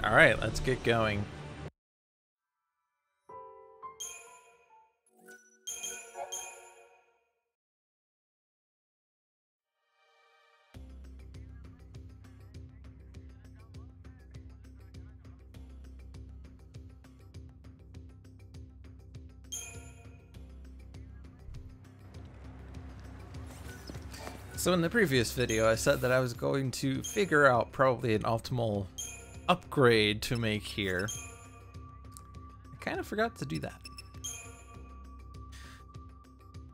All right, let's get going. So in the previous video, I said that I was going to figure out probably an optimal upgrade to make here. I kind of forgot to do that.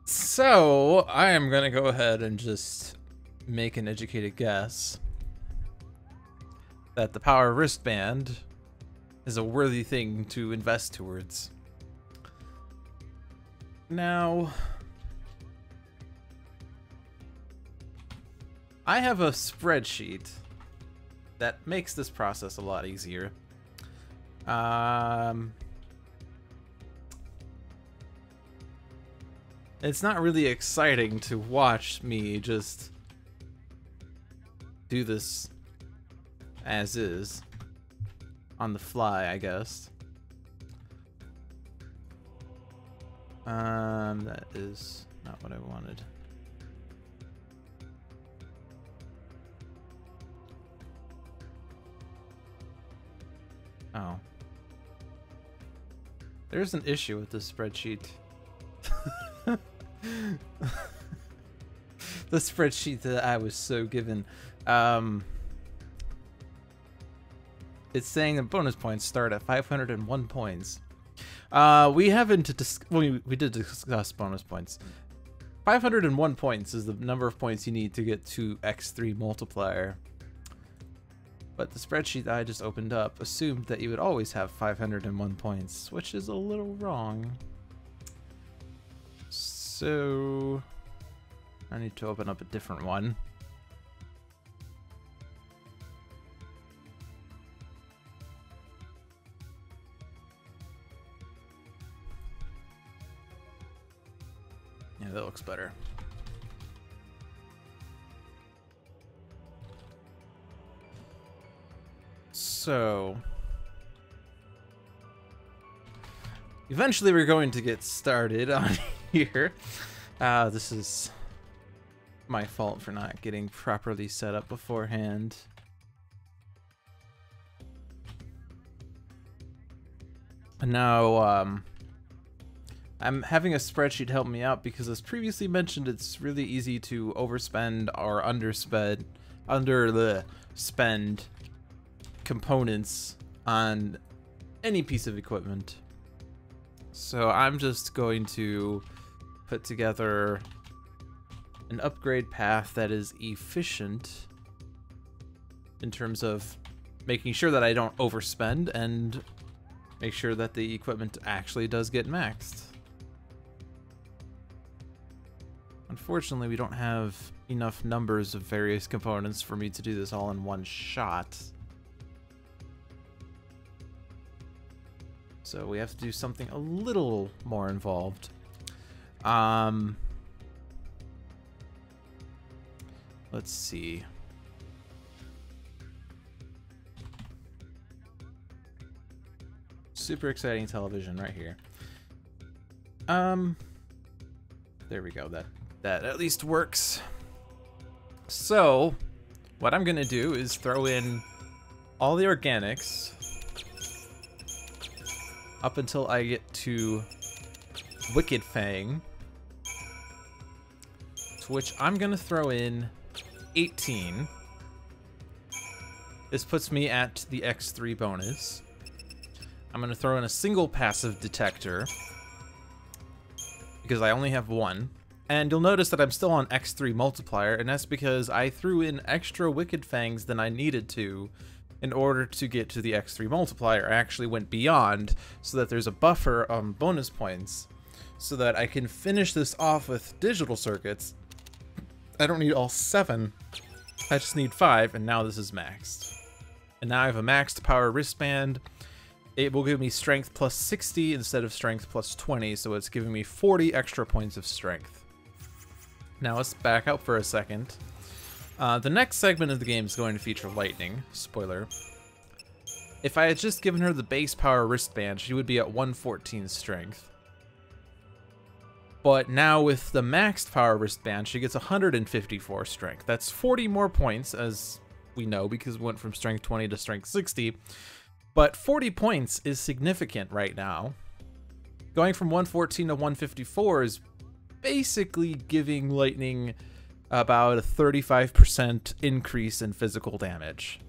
So I am going to go ahead and just make an educated guess that the power wristband is a worthy thing to invest towards. Now, I have a spreadsheet that makes this process a lot easier. It's not really exciting to watch me just do this as is, on the fly, I guess. That is not what I wanted. Oh. There's an issue with this spreadsheet. The spreadsheet that I was so given. It's saying that bonus points start at 501 points. We haven't we did discuss bonus points. 501 points is the number of points you need to get to X3 multiplier. But the spreadsheet that I just opened up assumed that you would always have 501 points, which is a little wrong. So I need to open up a different one. Yeah, that looks better. So eventually we're going to get started on here. This is my fault for not getting properly set up beforehand. And now I'm having a spreadsheet help me out because, as previously mentioned, it's really easy to overspend or spend components on any piece of equipment. So I'm just going to put together an upgrade path that is efficient in terms of making sure that I don't overspend and make sure that the equipment actually does get maxed. Unfortunately, we don't have enough numbers of various components for me to do this all in one shot. So we have to do something a little more involved. Let's see. Super exciting television right here. There we go. That at least works. So what I'm gonna do is throw in all the organics up until I get to Wicked Fang, to which I'm gonna throw in 18. This puts me at the X3 bonus. I'm gonna throw in a single passive detector because I only have one. And you'll notice that I'm still on X3 multiplier, and that's because I threw in extra Wicked Fangs than I needed to in order to get to the X3 multiplier. I actually went beyond so that there's a buffer on bonus points so that I can finish this off with digital circuits. I don't need all 7, I just need 5, and now this is maxed. And now I have a maxed power wristband. It will give me strength plus 60 instead of strength plus 20, so it's giving me 40 extra points of strength. Now let's back up for a second. The next segment of the game is going to feature lightning. Spoiler. If I had just given her the base power wristband, she would be at 114 strength. But now with the maxed power wristband, she gets 154 strength. That's 40 more points, as we know, because we went from strength 20 to strength 60. But 40 points is significant right now. Going from 114 to 154 is basically giving Lightning about a 35% increase in physical damage.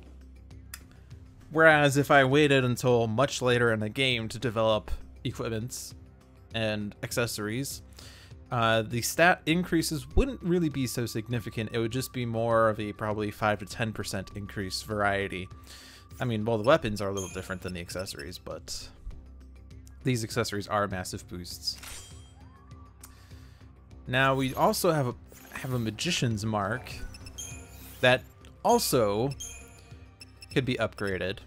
Whereas if I waited until much later in the game to develop equipments and accessories, the stat increases wouldn't really be so significant. It would just be more of a probably 5 to 10% increase variety. I mean, well, the weapons are a little different than the accessories, but these accessories are massive boosts. Now we also have a Magician's Mark that also could be upgraded,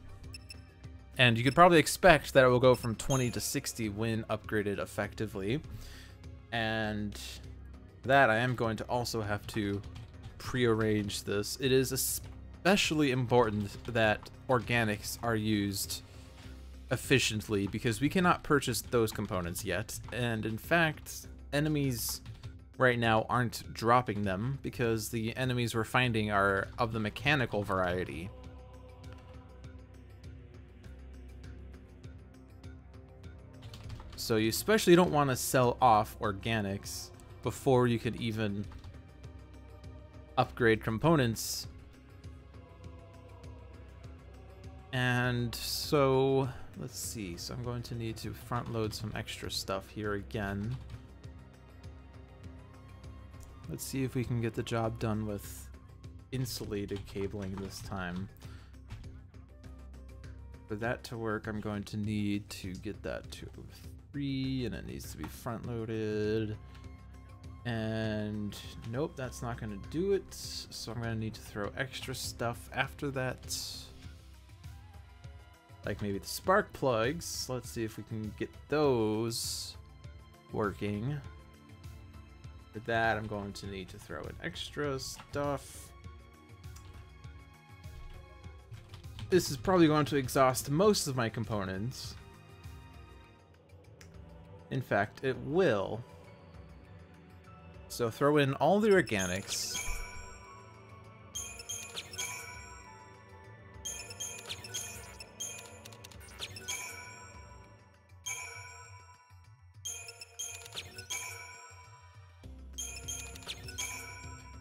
and you could probably expect that it will go from 20 to 60 when upgraded effectively. And that I am going to also have to prearrange this. It is especially important that organics are used efficiently because we cannot purchase those components yet, and in fact enemies right now aren't dropping them because the enemies we're finding are of the mechanical variety. So you especially don't want to sell off organics before you can even upgrade components. And so, let's see. So I'm going to need to front load some extra stuff here again. Let's see if we can get the job done with insulated cabling this time. For that to work, I'm going to need to get that to 3, and it needs to be front loaded. And nope, that's not going to do it. So I'm going to need to throw extra stuff after that. Like maybe the spark plugs. Let's see if we can get those working. For that, I'm going to need to throw in extra stuff. This is probably going to exhaust most of my components. In fact, it will. So throw in all the organics.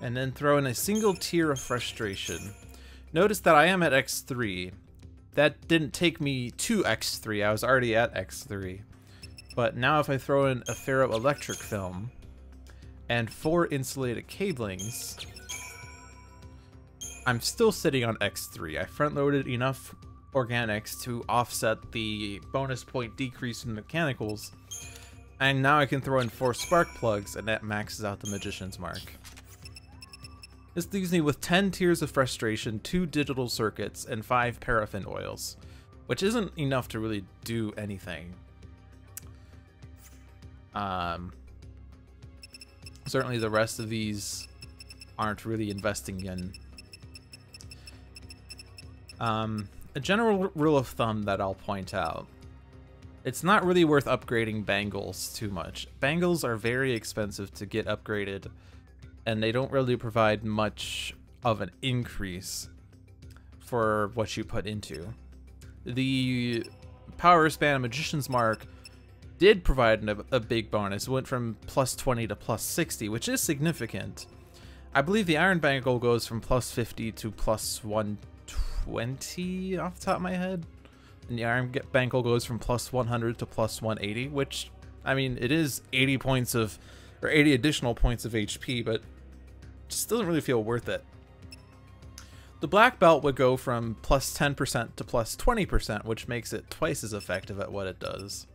And then throw in a single tier of frustration. Notice that I am at X3. That didn't take me to X3, I was already at X3. But now if I throw in a ferroelectric film and 4 insulated cablings, I'm still sitting on X3. I front loaded enough organics to offset the bonus point decrease in mechanicals. And now I can throw in 4 spark plugs and that maxes out the Magician's Mark. This leaves me with 10 tiers of frustration, 2 digital circuits, and 5 paraffin oils, which isn't enough to really do anything. Certainly the rest of these aren't really investing in. A general rule of thumb that I'll point out. It's not really worth upgrading bangles too much. Bangles are very expensive to get upgraded, and they don't really provide much of an increase for what you put into. The Power Span Magician's Mark did provide a big bonus. It went from plus 20 to plus 60, which is significant. I believe the Iron Bangle goes from plus 50 to plus 120 off the top of my head. And the Iron Bangle goes from plus 100 to plus 180, which, I mean, it is 80 points of, or 80 additional points of HP, but just doesn't really feel worth it. The Black Belt would go from plus 10% to plus 20%, which makes it twice as effective at what it does.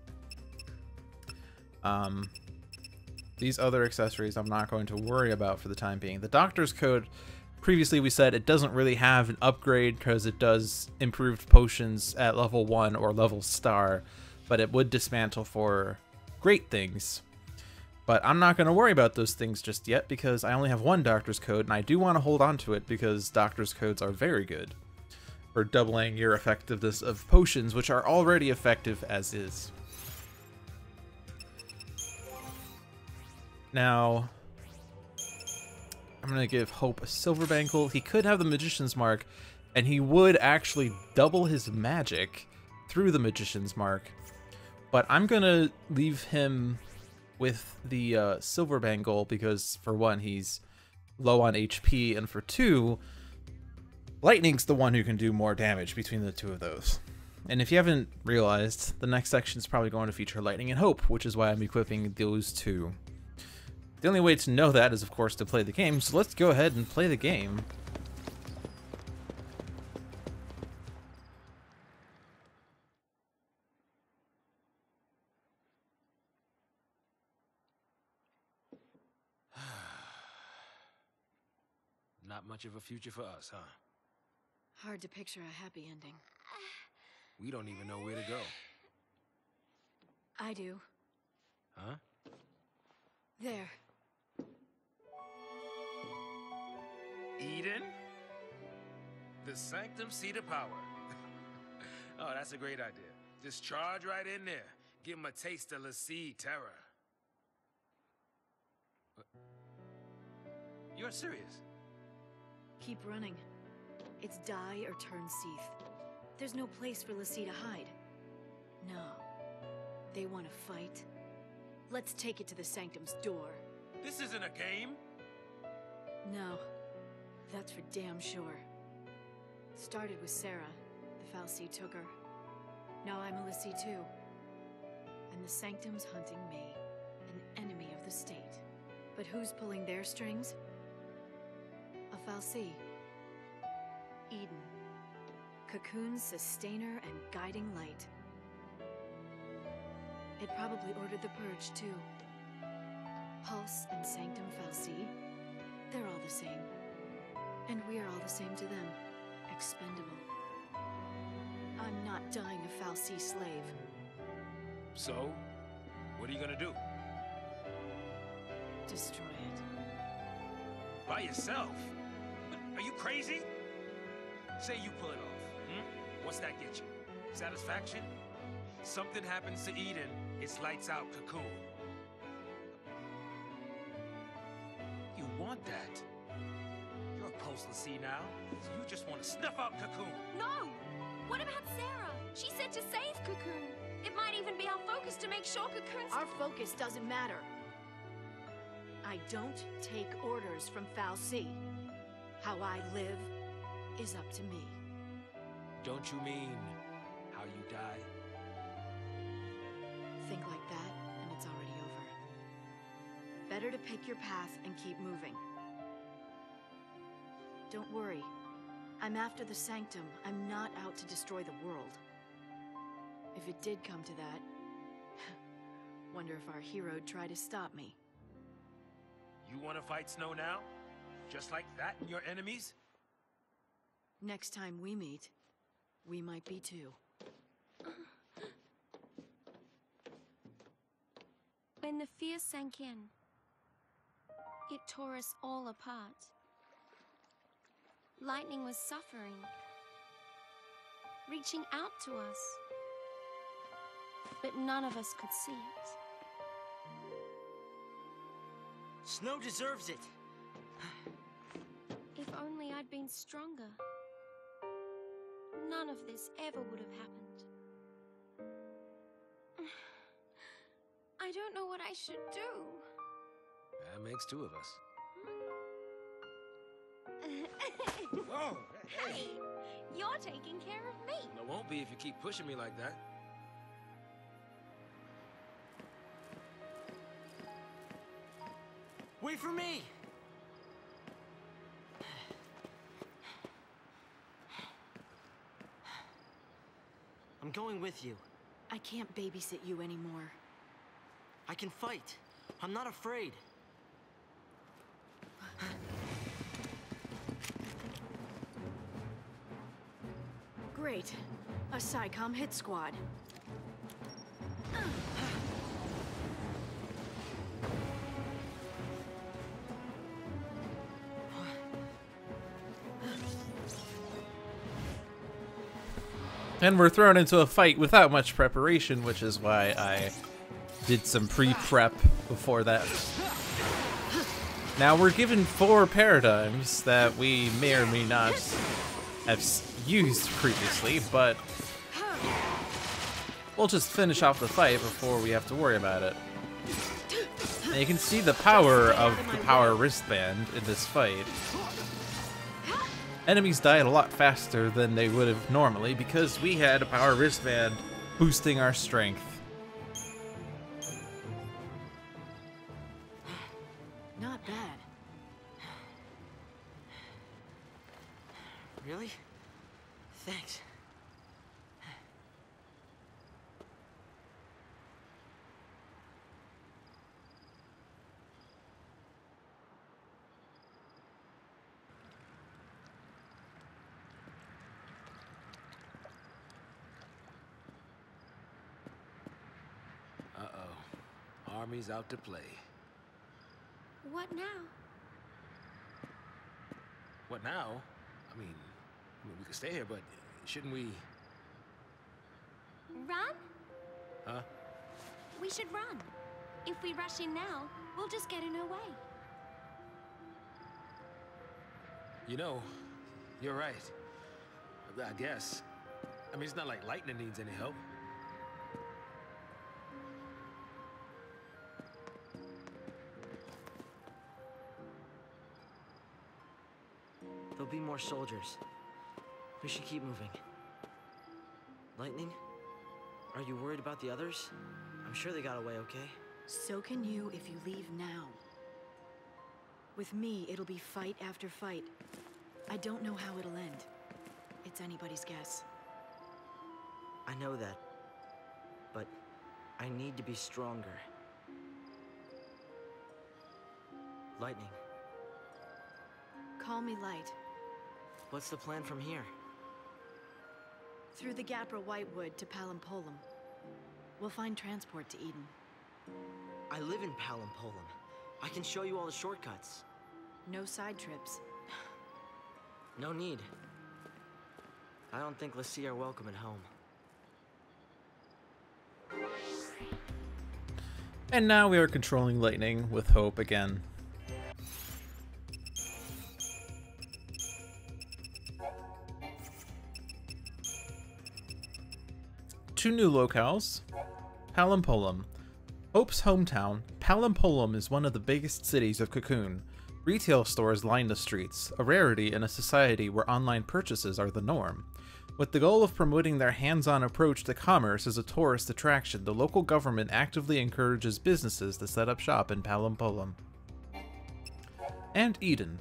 These other accessories I'm not going to worry about for the time being. The Doctor's Code, previously we said it doesn't really have an upgrade because it does improved potions at level 1 or level star, but it would dismantle for great things. But I'm not going to worry about those things just yet because I only have 1 Doctor's Code, and I do want to hold on to it because Doctor's Codes are very good. for doubling your effectiveness of potions, which are already effective as is. Now, I'm going to give Hope a silver bangle. He could have the Magician's Mark, and he would actually double his magic through the Magician's Mark. But I'm going to leave him with the silver bangle because, for one, he's low on HP, and for two, Lightning's the one who can do more damage between the two of those. And if you haven't realized, the next section is probably going to feature Lightning and Hope, which is why I'm equipping those two. The only way to know that is, of course, to play the game, so let's go ahead and play the game. Not much of a future for us, huh? Hard to picture a happy ending. We don't even know where to go. I do. Huh? There. Eden? The Sanctum Seat of Power. Oh, that's a great idea. Just charge right in there. Give him a taste of Lassie terror. You're serious? Keep running. It's die or turn Seath. There's no place for Lassie to hide. No. They want to fight? Let's take it to the Sanctum's door. This isn't a game. No. That's for damn sure. Started with Sarah. The Fal'Cie took her. Now I'm a Lassie too. And the Sanctum's hunting me, an enemy of the state. But who's pulling their strings? A Fal'Cie. Eden. Cocoon's sustainer and guiding light. It probably ordered the purge too. Pulse and Sanctum Fal'Cie, they're all the same. And we are all the same to them. Expendable. I'm not dying a Fal'Cie slave. So, what are you gonna do? Destroy it. By yourself? Are you crazy? Say you pull it off, What's that get you? Satisfaction? Something happens to Eden, it's lights out Cocoon. You want that? You're a post-Lassie now, so you just want to snuff out Cocoon. No! What about Sarah? She said to save Cocoon. It might even be our focus to make sure Cocoon's... Our focus doesn't matter. I don't take orders from Fal'Cie. How I live is up to me. Don't you mean how you die? Think like that, and it's already over. Better to pick your path and keep moving. Don't worry. I'm after the Sanctum. I'm not out to destroy the world. If it did come to that, wonder if our hero'd try to stop me. You want to fight Snow now? Just like that and your enemies? Next time we meet, we might be too. When the fear sank in, it tore us all apart. Lightning was suffering, reaching out to us, but none of us could see it. Snow deserves it. If only I'd been stronger, none of this ever would have happened. I don't know what I should do. That makes two of us. Whoa! Hey, you're taking care of me. It won't be if you keep pushing me like that. Wait for me! I'm going with you. I can't babysit you anymore. I can fight. I'm not afraid. Great. A SciComm hit squad. And we're thrown into a fight without much preparation, which is why I did some pre-prep before that. Now we're given 4 paradigms that we may or may not have used previously, but we'll just finish off the fight before we have to worry about it. And you can see the power of the power wristband in this fight. Enemies died a lot faster than they would have normally because we had a power wristband boosting our strength. Not bad. Really? Thanks. Uh-oh. Army's out to play. What now? What now? I mean, we could stay here, but shouldn't we... Run? Huh? We should run. If we rush in now, we'll just get in her way. You know, you're right. I guess. I mean, it's not like Lightning needs any help. There'll be more soldiers. We should keep moving. Lightning? Are you worried about the others? I'm sure they got away okay. So can you if you leave now. With me, it'll be fight after fight. I don't know how it'll end. It's anybody's guess. I know that. But I need to be stronger. Lightning, Call me Light. what's the plan from here? Through the Gapra Whitewood to Palampolum. We'll find transport to Eden. I live in Palampolum. I can show you all the shortcuts. No side trips. No need. I don't think Lassie are welcome at home. And now we are controlling Lightning with Hope again. Two new locales. Palampolum. Hope's hometown, Palampolum is one of the biggest cities of Cocoon. Retail stores line the streets, a rarity in a society where online purchases are the norm. With the goal of promoting their hands-on approach to commerce as a tourist attraction, the local government actively encourages businesses to set up shop in Palampolum. And Eden.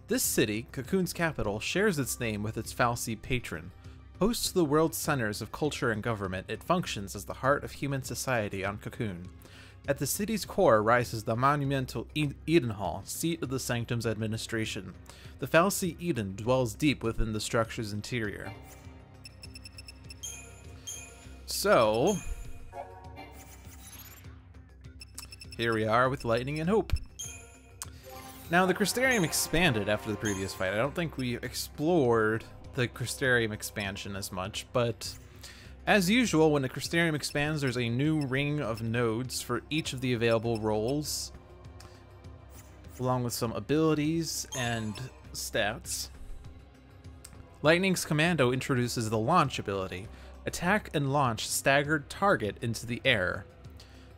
This city, Cocoon's capital, shares its name with its Fal'Cie patron. Host to the world's centers of culture and government, it functions as the heart of human society on Cocoon. At the city's core rises the monumental Eden Hall, seat of the Sanctum's administration. The Fal'Cie Eden dwells deep within the structure's interior. So, here we are with Lightning and Hope. Now, the Crystarium expanded after the previous fight. I don't think we explored the Crystarium expansion as much, but as usual, when the Crystarium expands, there's a new ring of nodes for each of the available roles, along with some abilities and stats. Lightning's Commando introduces the launch ability. Attack and launch staggered target into the air.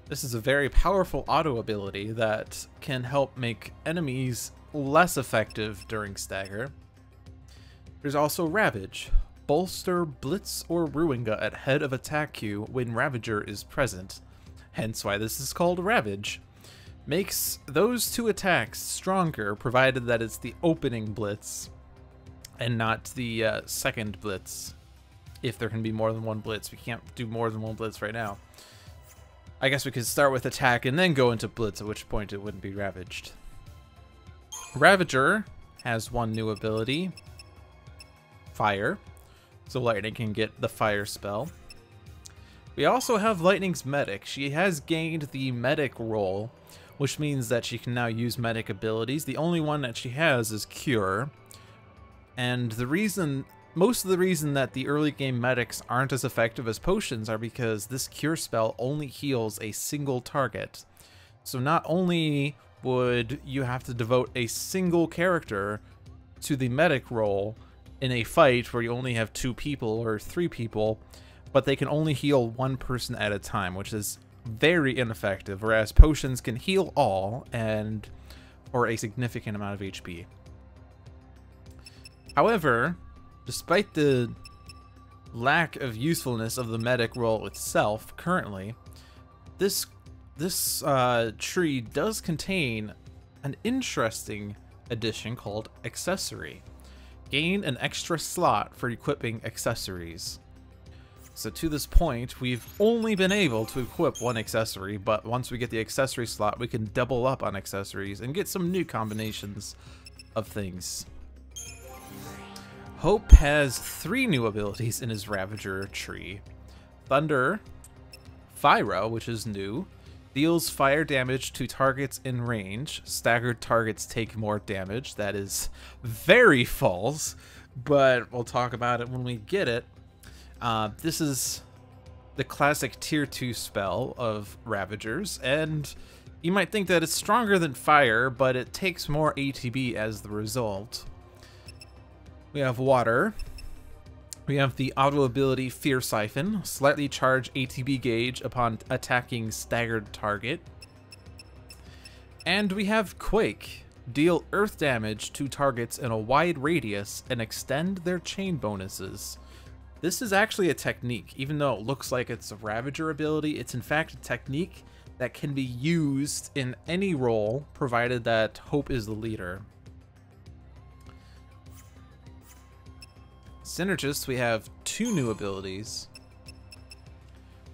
This is a very powerful auto ability that can help make enemies less effective during stagger. There's also Ravage. Bolster, Blitz, or Ruinga at head of attack queue when Ravager is present. Hence why this is called Ravage. Makes those two attacks stronger provided that it's the opening Blitz and not the second Blitz. If there can be more than one Blitz. We can't do more than one Blitz right now. I guess we could start with attack and then go into Blitz, at which point it wouldn't be Ravaged. Ravager has one new ability. Fire. So Lightning can get the fire spell. We also have Lightning's Medic. She has gained the Medic role, which means that she can now use Medic abilities. The only one that she has is Cure. And the reason most of the reason that the early game medics aren't as effective as potions are because this cure spell only heals a single target. So not only would you have to devote a single character to the medic role in a fight where you only have 2 people or 3 people, but they can only heal 1 person at a time, which is very ineffective, whereas potions can heal all and or a significant amount of HP. However, despite the lack of usefulness of the medic role itself currently, this tree does contain an interesting addition called accessory. Gain an extra slot for equipping accessories. So to this point, we've only been able to equip 1 accessory, but once we get the accessory slot, we can double up on accessories and get some new combinations of things. Hope has 3 new abilities in his Ravager tree. Thunder, Fire, which is new, deals fire damage to targets in range. Staggered targets take more damage. That is very false, but we'll talk about it when we get it. This is the classic tier 2 spell of Ravagers, and you might think that it's stronger than fire, but it takes more ATB as the result. We have water. We have the auto ability Fear Siphon, slightly charge ATB gauge upon attacking staggered target. And we have Quake, deal earth damage to targets in a wide radius and extend their chain bonuses. This is actually a technique. Even though it looks like it's a Ravager ability, it's in fact a technique that can be used in any role, provided that Hope is the leader. Synergists, we have 2 new abilities.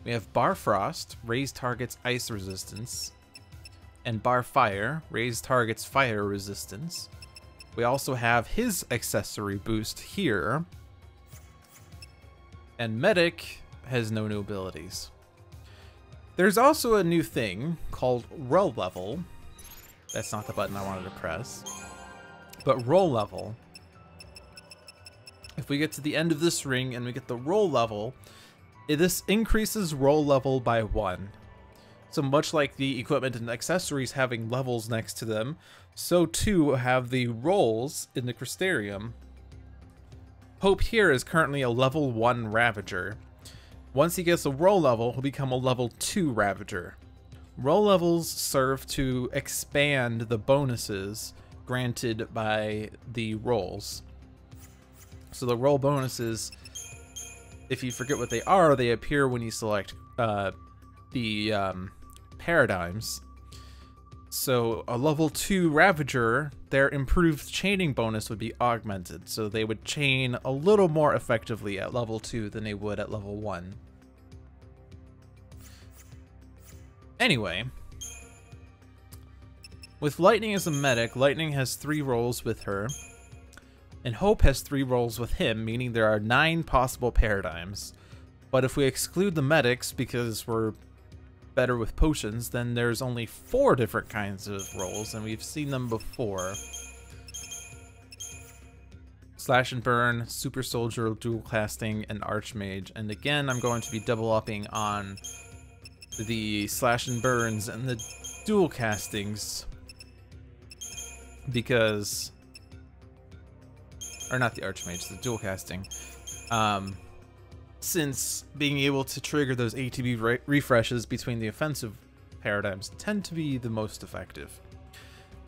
We have Bar Frost, raise target's ice resistance, and Bar Fire, raise target's fire resistance. We also have his accessory boost here. And Medic has no new abilities. There's also a new thing called Roll Level. That's not the button I wanted to press. But Roll Level. If we get to the end of this ring and we get the Roll Level, this increases Roll Level by 1. So much like the equipment and accessories having levels next to them, so too have the rolls in the Crystarium. Hope here is currently a level 1 Ravager. Once he gets a roll level, he'll become a level 2 Ravager. Roll levels serve to expand the bonuses granted by the rolls. So the roll bonuses, if you forget what they are, they appear when you select the paradigms. So a level 2 Ravager, their improved chaining bonus would be augmented. So they would chain a little more effectively at level 2 than they would at level 1. Anyway, with Lightning as a medic, Lightning has 3 rolls with her. And Hope has 3 rolls with him, meaning there are 9 possible paradigms. But if we exclude the medics because we're better with potions, then there's only 4 different kinds of rolls, and we've seen them before. Slash and Burn, Super Soldier, Dual Casting, and Archmage. And again, I'm going to be double upping on the Slash and Burns and the Dual Castings because... or not the Archmage, the Dual Casting. Since being able to trigger those ATB refreshes between the offensive paradigms tend to be the most effective.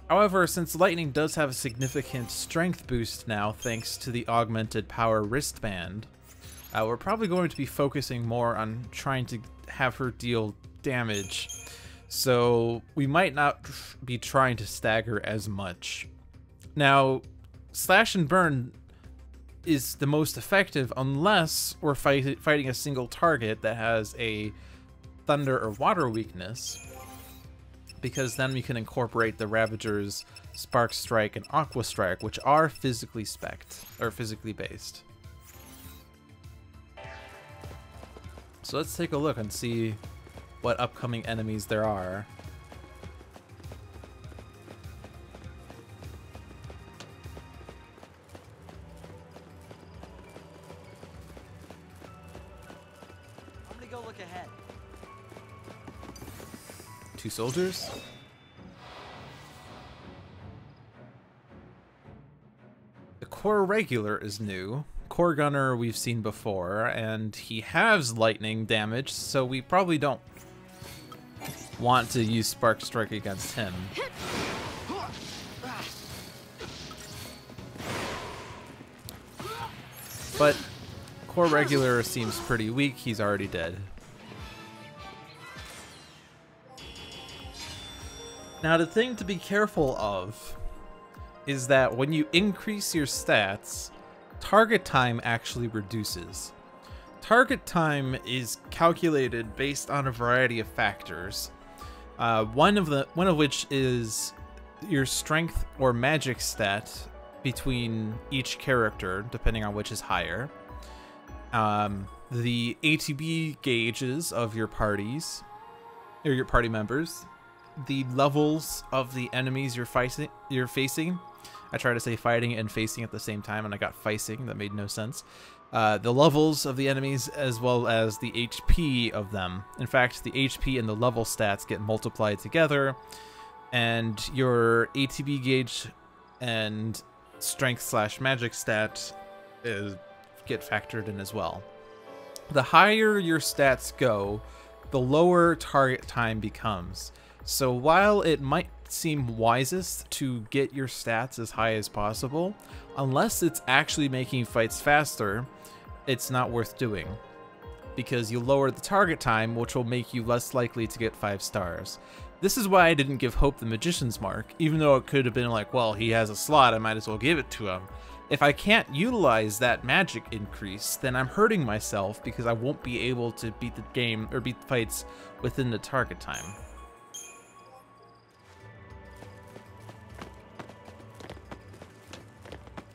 However, since Lightning does have a significant strength boost now thanks to the augmented power wristband, we're probably going to be focusing more on trying to have her deal damage. So we might not be trying to stagger as much. Now, Slash and Burn is the most effective unless we're fighting a single target that has a thunder or water weakness, because then we can incorporate the Ravager's Spark Strike and Aqua Strike, which are physically spec'd, or physically based. So let's take a look and see what upcoming enemies there are. go look ahead. 2 soldiers? The Core Regular is new. Core Gunner we've seen before, and he has lightning damage, so we probably don't want to use Spark Strike against him. But Core Regular seems pretty weak. He's already dead. Now, the thing to be careful of is that when you increase your stats, target time actually reduces. Target time is calculated based on a variety of factors. One of which is your strength or magic stat between each character, depending on which is higher. The ATB gauges of your parties, or your party members, the levels of the enemies you're facing. I tried to say fighting and facing at the same time, and I got facing. That made no sense. The levels of the enemies, as well as the HP of them. In fact, the HP and the level stats get multiplied together, and your ATB gauge and strength/magic stat get factored in as well. The higher your stats go, the lower target time becomes. So while it might seem wisest to get your stats as high as possible, unless it's actually making fights faster, it's not worth doing, because you lower the target time, which will make you less likely to get 5 stars. This is why I didn't give Hope the Magician's Mark, even though it could have been like, well, he has a slot, I might as well give it to him. If I can't utilize that magic increase, then I'm hurting myself because I won't be able to beat the game or beat the fights within the target time.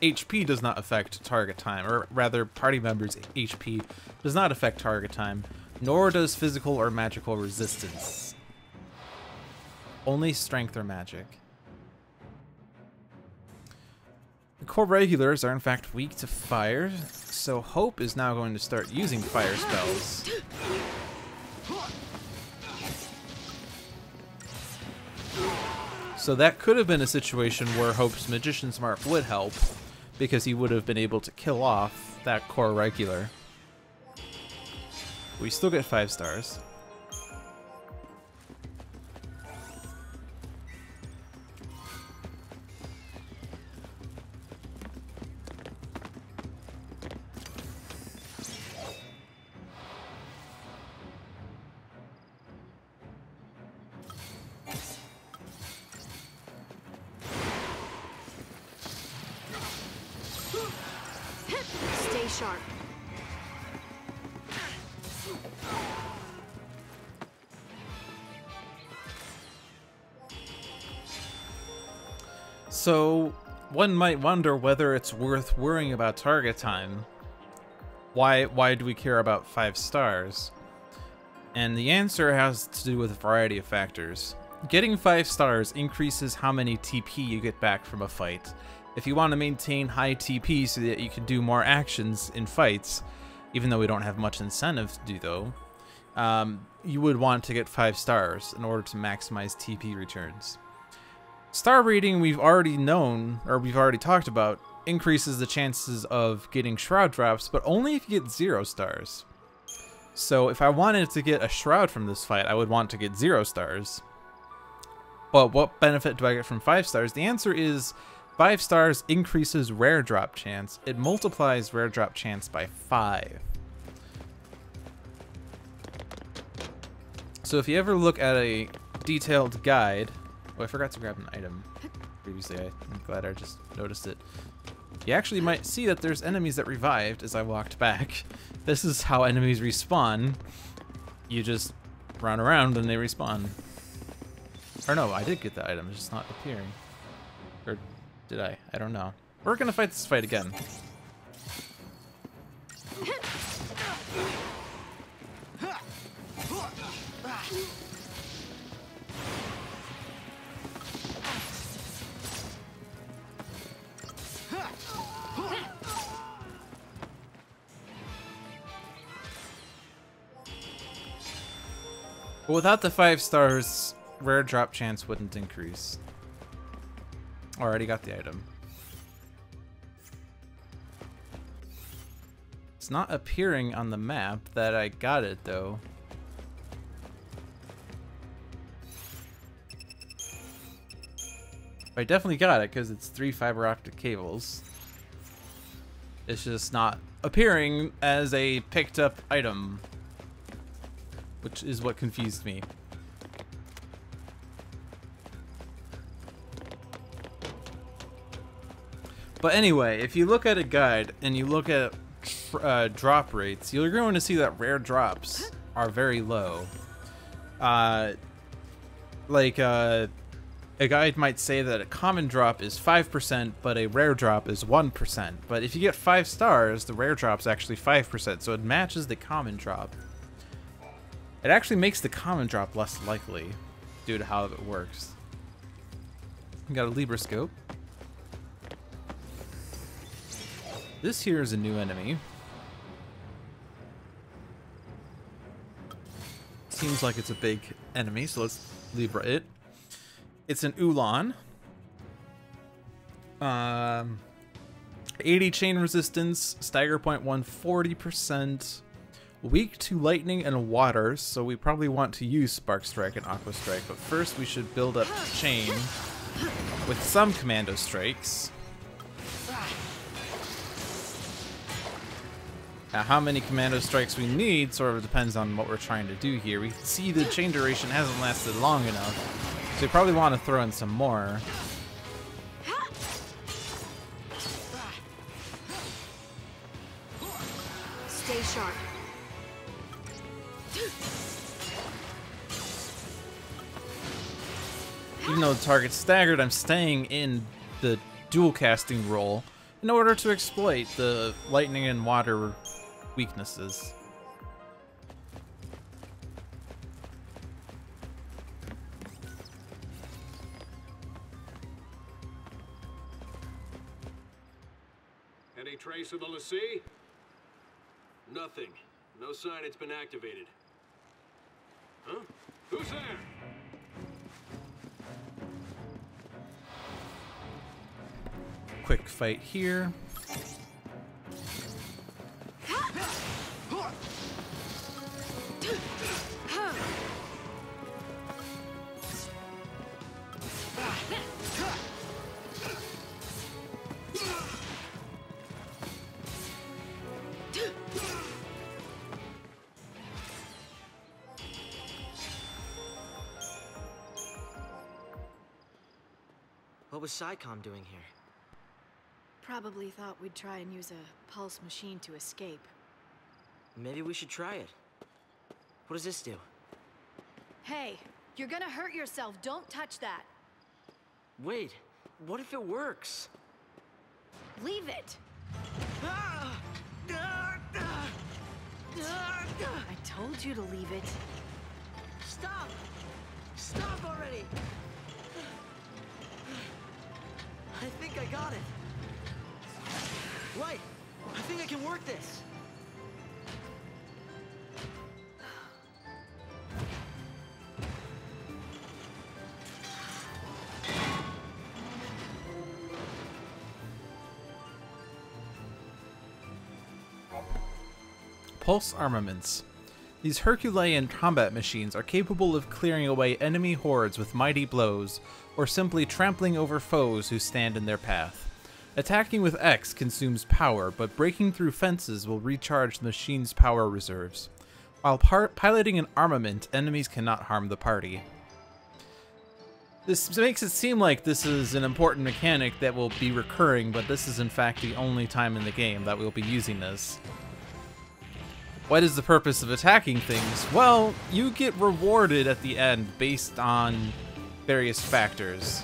HP does not affect target time, or rather party members' HP does not affect target time, nor does physical or magical resistance. Only strength or magic. The Core Regulars are in fact weak to fire, so Hope is now going to start using fire spells. So that could have been a situation where Hope's Magician's Mark would help, because he would have been able to kill off that Core Regular. We still get 5 stars. Stay sharp. So, one might wonder whether it's worth worrying about target time. Why do we care about 5 stars? And the answer has to do with a variety of factors. Getting 5 stars increases how many TP you get back from a fight. If you want to maintain high TP so that you can do more actions in fights, even though we don't have much incentive to do though, you would want to get 5 stars in order to maximize TP returns. Star rating, we've already known, or we've already talked about, increases the chances of getting Shroud drops, but only if you get 0 stars. So if I wanted to get a Shroud from this fight, I would want to get 0 stars. But what benefit do I get from 5 stars? The answer is 5 stars increases rare drop chance. It multiplies rare drop chance by 5. So if you ever look at a detailed guide... Oh, I forgot to grab an item previously. I'm glad I just noticed it. You actually might see that there's enemies that revived as I walked back. This is how enemies respawn. You just run around and they respawn. Or no, I did get the item, it's just not appearing. Or did I? I don't know. We're gonna fight this fight again. But without the 5 stars, rare drop chance wouldn't increase. Already got the item. It's not appearing on the map that I got it though. I definitely got it because it's 3 fiber optic cables. It's just not appearing as a picked up item, which is what confused me. But anyway, if you look at a guide and you look at drop rates, you're going to see that rare drops are very low. A guide might say that a common drop is 5%, but a rare drop is 1%. But if you get 5 stars, the rare drop's actually 5%, so it matches the common drop. It actually makes the common drop less likely due to how it works. We got a Libra scope. This here is a new enemy. Seems like it's a big enemy, so let's Libra it. It's an Ulan. 80 chain resistance, stagger point 140%, weak to lightning and water, so we probably want to use Spark Strike and Aqua Strike, but first we should build up chain with some commando strikes. Now, how many commando strikes we need sort of depends on what we're trying to do here. We see the chain duration hasn't lasted long enough, so we probably want to throw in some more. Stay sharp. Even though the target's staggered, I'm staying in the dual casting role in order to exploit the lightning and water weaknesses. Any trace of the Lassie? Nothing. No sign it's been activated. Huh? Who's there? Quick fight here. What was SciComm doing here? Probably thought we'd try and use a pulse machine to escape. Maybe we should try it. What does this do? Hey, you're gonna hurt yourself. Don't touch that. Wait, what if it works? Leave it. I told you to leave it. Stop! Stop already! I think I got it. Right! I think I can work this! Pulse armaments. These Herculean combat machines are capable of clearing away enemy hordes with mighty blows, or simply trampling over foes who stand in their path. Attacking with X consumes power, but breaking through fences will recharge the machine's power reserves. While piloting an armament, enemies cannot harm the party. This makes it seem like this is an important mechanic that will be recurring, but this is in fact the only time in the game that we'll be using this. What is the purpose of attacking things? Well, you get rewarded at the end based on various factors.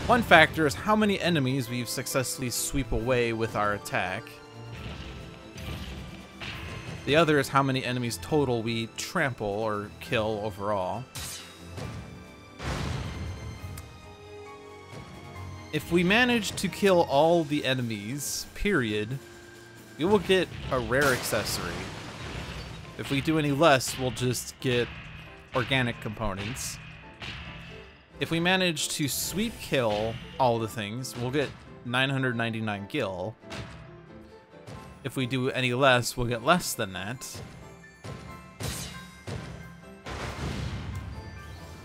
One factor is how many enemies we've successfully sweep away with our attack. The other is how many enemies total we trample or kill overall. If we manage to kill all the enemies, period, we will get a rare accessory. If we do any less, we'll just get organic components. If we manage to sweep kill all the things, we'll get 999 gil. If we do any less, we'll get less than that.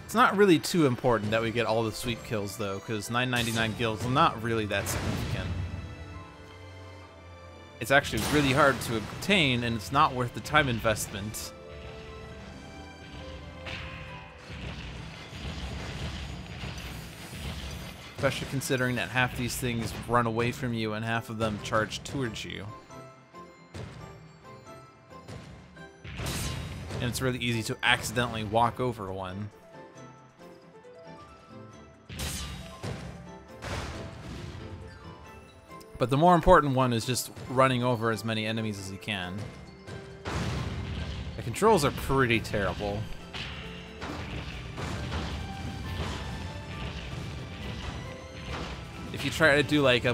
It's not really too important that we get all the sweep kills though, because 999 gil is not really that significant. It's actually really hard to obtain, and it's not worth the time investment. Especially considering that half these things run away from you and half of them charge towards you. And it's really easy to accidentally walk over one. But the more important one is just running over as many enemies as you can. The controls are pretty terrible. If you try to do like a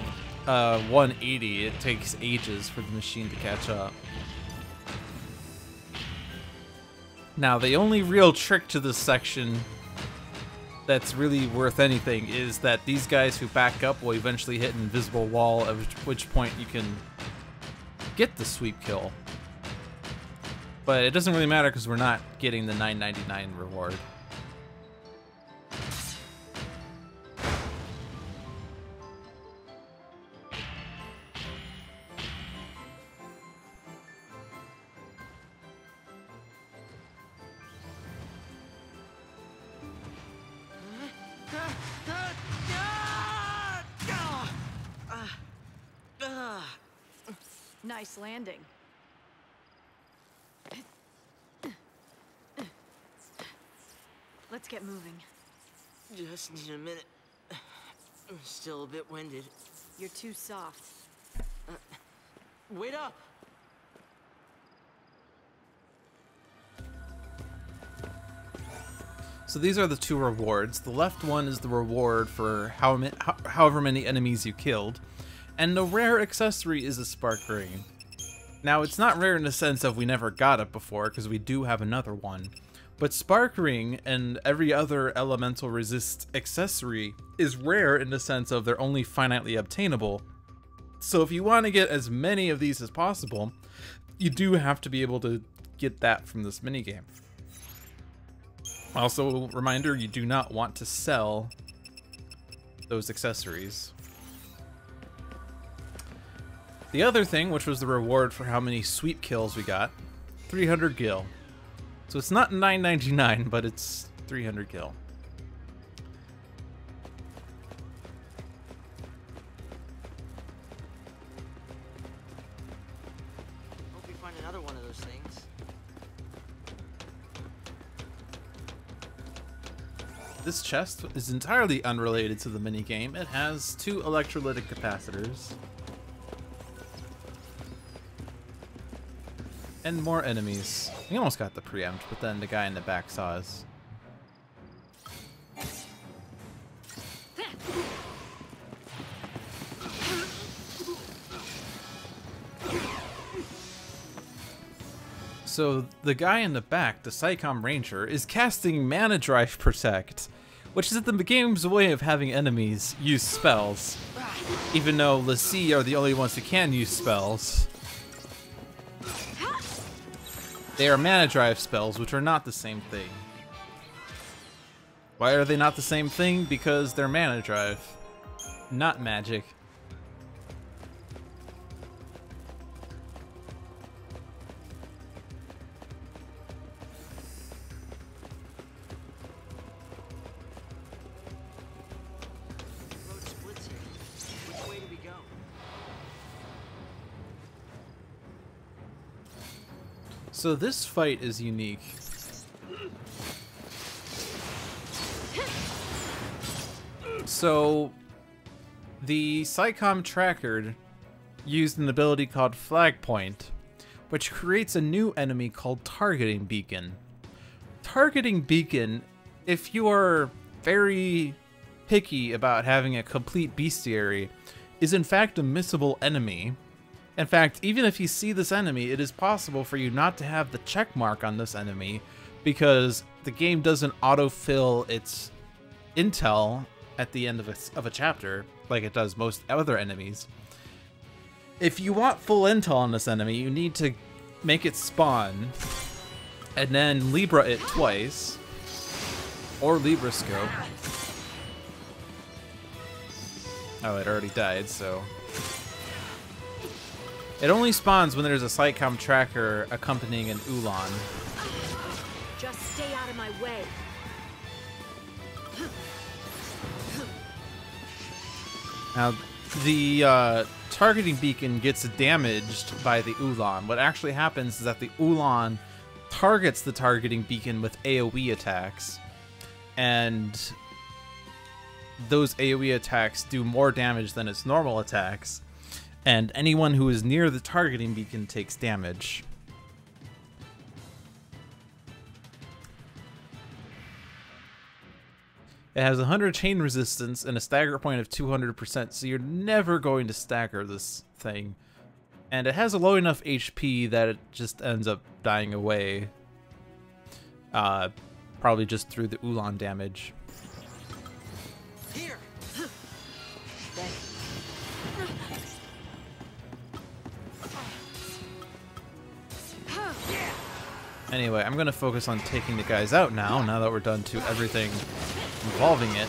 180, it takes ages for the machine to catch up. Now, the only real trick to this section that's really worth anything is that these guys who back up will eventually hit an invisible wall, at which point you can get the sweep kill. But it doesn't really matter because we're not getting the 999 reward. Nice landing. Let's get moving. Just need a minute. I'm still a bit winded. You're too soft. Wait up! So these are the two rewards. The left one is the reward for however many enemies you killed. And the rare accessory is a spark ring. Now, it's not rare in the sense of we never got it before, because we do have another one. But spark ring and every other elemental resist accessory is rare in the sense of they're only finitely obtainable. So if you want to get as many of these as possible, you do have to be able to get that from this minigame. Also, reminder, you do not want to sell those accessories. The other thing, which was the reward for how many sweep kills we got, 300 gil. So it's not 999, but it's 300 gil. Hope we find another one of those things. This chest is entirely unrelated to the minigame. It has 2 electrolytic capacitors. And more enemies. We almost got the preempt, but then the guy in the back saw us. So the guy in the back, the Psycom Ranger, is casting Mana Drive Protect, which is the game's way of having enemies use spells. Even though l'Cie are the only ones who can use spells. They are mana drive spells, which are not the same thing. Why are they not the same thing? Because they're mana drive, not magic. The road splits here. Which way do we go? So this fight is unique. So the Psycom Tracker used an ability called Flag Point, which creates a new enemy called Targeting Beacon. Targeting Beacon, if you are very picky about having a complete bestiary, is in fact a missable enemy. In fact, even if you see this enemy, it is possible for you not to have the check mark on this enemy, because the game doesn't autofill its intel at the end of a chapter like it does most other enemies. If you want full intel on this enemy, you need to make it spawn and then Libra it twice, or Libra scope. Oh, it already died, so. It only spawns when there's a Sitecom tracker accompanying an Ulan. Just stay out of my way. Now, the targeting beacon gets damaged by the Ulan. What actually happens is that the Ulan targets the targeting beacon with AoE attacks, and those AoE attacks do more damage than its normal attacks, and anyone who is near the targeting beacon takes damage. It has 100 chain resistance and a stagger point of 200%, so you're never going to stagger this thing. And it has a low enough HP that it just ends up dying away. Probably just through the Ulan damage. Here. Anyway, I'm gonna focus on taking the guys out now that we're done to everything involving it.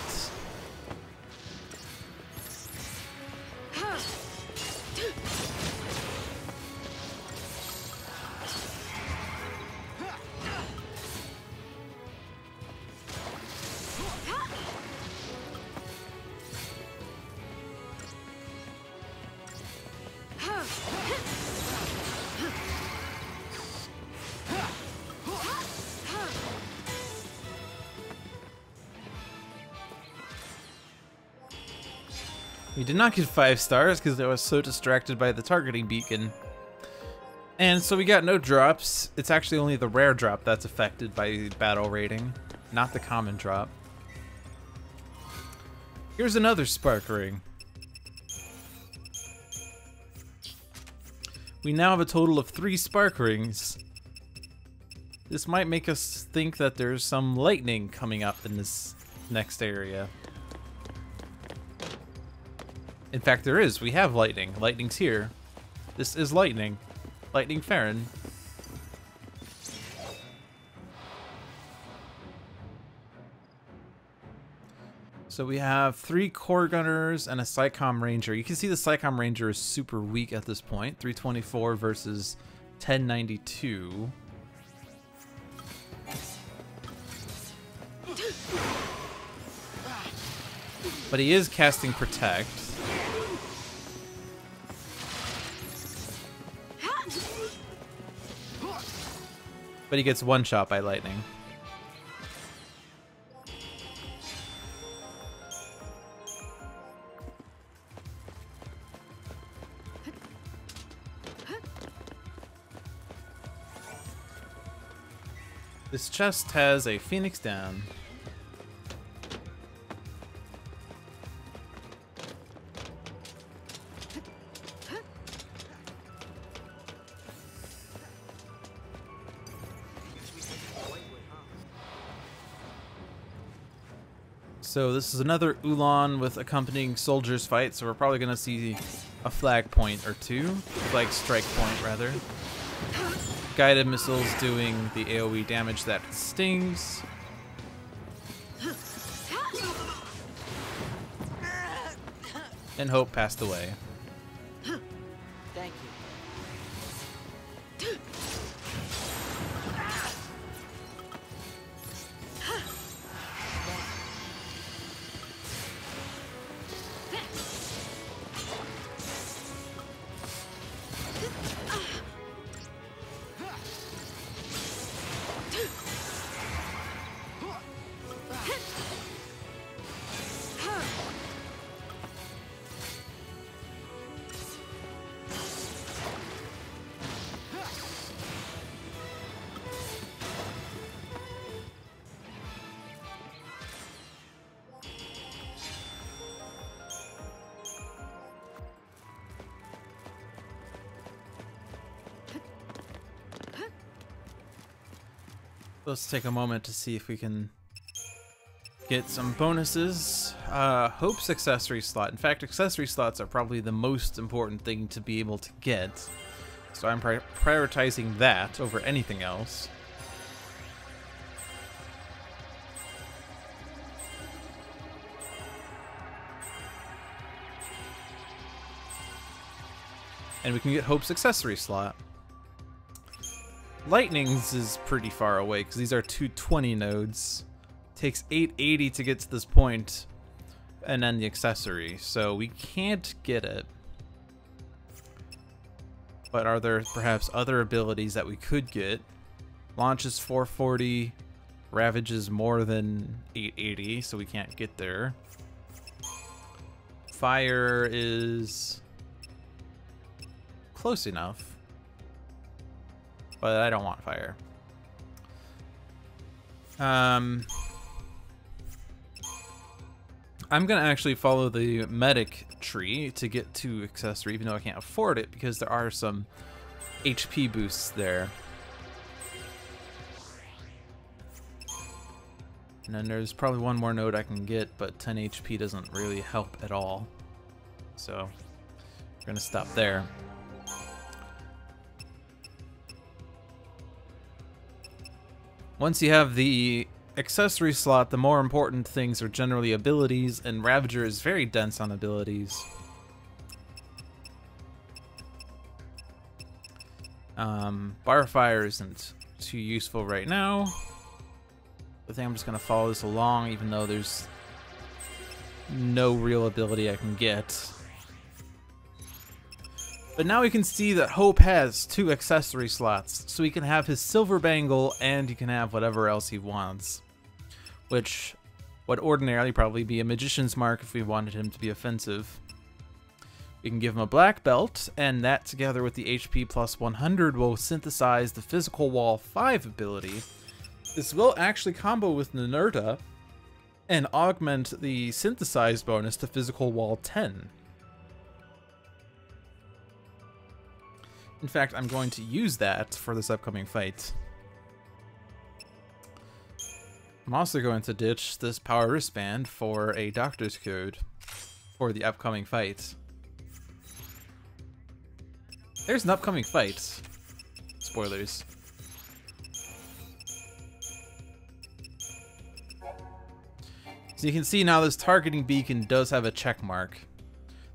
We did not get 5 stars because I was so distracted by the targeting beacon. And so we got no drops. It's actually only the rare drop that's affected by battle rating, not the common drop. Here's another spark ring. We now have a total of 3 spark rings. This might make us think that there's some lightning coming up in this next area. In fact, there is. We have lightning. Lightning's here. This is lightning. Lightning Farron. So we have 3 core gunners and a Sitecom Ranger. You can see the Sitecom Ranger is super weak at this point. 324 versus 1092. But he is casting Protect. But he gets one shot by lightning. This chest has a Phoenix down. So this is another Ulan with accompanying soldiers fight, so we're probably going to see a flag point or two. Flag strike point, rather. Guided missiles doing the AoE damage that stings. And Hope passed away. Thank you. Let's take a moment to see if we can get some bonuses. Hope's accessory slot. In fact, accessory slots are probably the most important thing to be able to get. So I'm prioritizing that over anything else. And we can get Hope's accessory slot. Lightning's is pretty far away because these are 220 nodes. Takes 880 to get to this point, and then the accessory, so we can't get it. But are there perhaps other abilities that we could get? Launch is 440, Ravage is more than 880, so we can't get there. Fire is close enough, but I don't want fire. I'm gonna actually follow the medic tree to get to accessory, even though I can't afford it because there are some HP boosts there. And then there's probably one more node I can get, but 10 HP doesn't really help at all. So we're gonna stop there. Once you have the accessory slot, the more important things are generally abilities, and Ravager is very dense on abilities. Barfire isn't too useful right now. I think I'm just going to follow this along, even though there's no real ability I can get. But now we can see that Hope has 2 accessory slots, so he can have his silver bangle and he can have whatever else he wants, which would ordinarily probably be a magician's mark if we wanted him to be offensive. We can give him a black belt, and that together with the HP plus 100 will synthesize the physical wall 5 ability. This will actually combo with Ninurta and augment the synthesized bonus to physical wall 10. In fact, I'm going to use that for this upcoming fight. I'm also going to ditch this power wristband for a doctor's code for the upcoming fight. There's an upcoming fight. Spoilers. So you can see now this targeting beacon does have a check mark.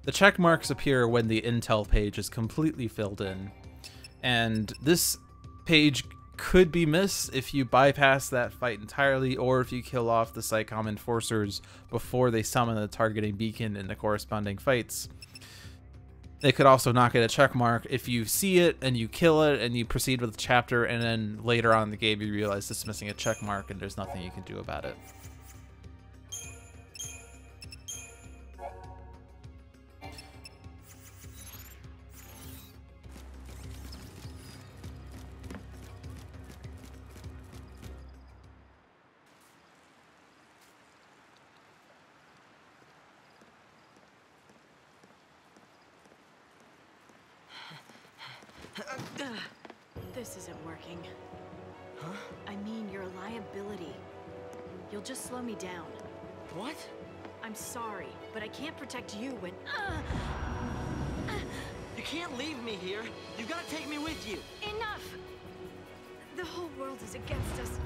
The check marks appear when the intel page is completely filled in. And this page could be missed if you bypass that fight entirely, or if you kill off the Psycom enforcers before they summon the targeting beacon in the corresponding fights. They could also not get a check mark if you see it and you kill it and you proceed with the chapter, and then later on in the game you realize it's missing a check mark and there's nothing you can do about it. This isn't working. Huh? I mean, you're a liability. You'll just slow me down. What? I'm sorry, but I can't protect you when... You can't leave me here. You gotta take me with you. Enough! The whole world is against us.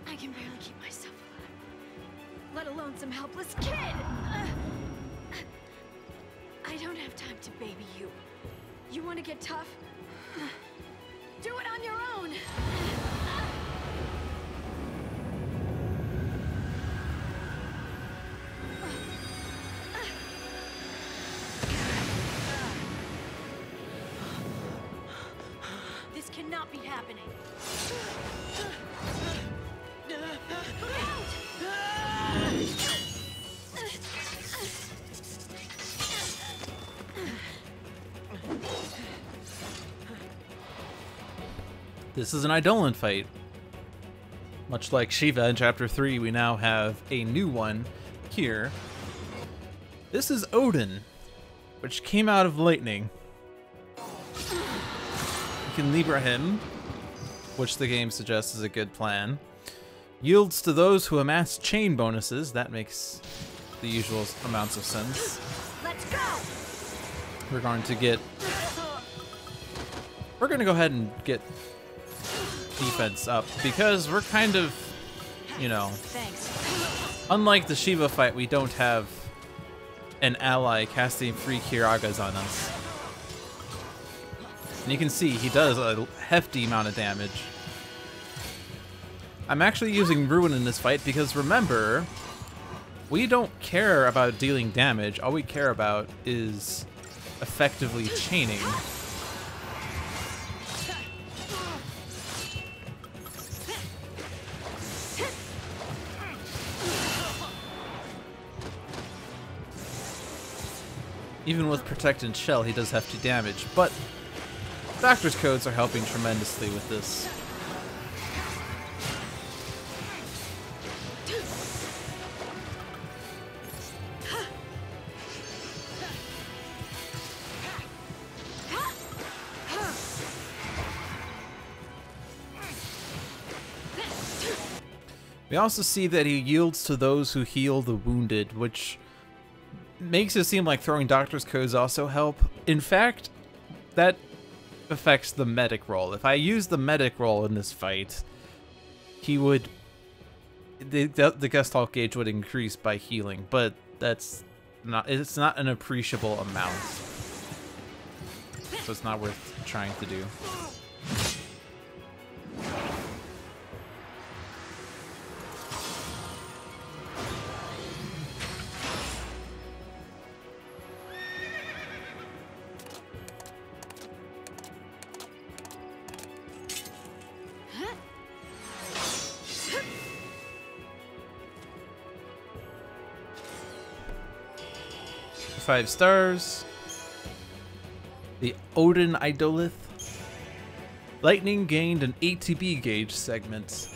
I can barely keep myself alive, let alone some helpless kid! I don't have time to baby you. You want to get tough? Do it on your own! This cannot be happening. Look out! This is an Eidolon fight. Much like Shiva in Chapter 3, we now have a new one here. This is Odin, which came out of lightning. We can Libra him. which the game suggests is a good plan. Yields to those who amass chain bonuses. That makes the usual amounts of sense. Let's go! We're going to get... We're going to go ahead and get defense up because we're kind of, you know... Thanks. Unlike the Shiva fight, we don't have an ally casting free Kiragas on us. And you can see he does a hefty amount of damage. I'm actually using Ruin in this fight because remember, we don't care about dealing damage. All we care about is effectively chaining. Even with Protected Shell, he does hefty damage, but Doctor's Codes are helping tremendously with this. We also see that he yields to those who heal the wounded, which makes it seem like throwing Doctor's Codes also help. In fact, that affects the medic roll. If I use the medic roll in this fight, he would... The Gestalt gauge would increase by healing, but that's not... It's not an appreciable amount. So it's not worth trying to do. Five stars. The Odin Idolith. Lightning gained an ATB gauge segment.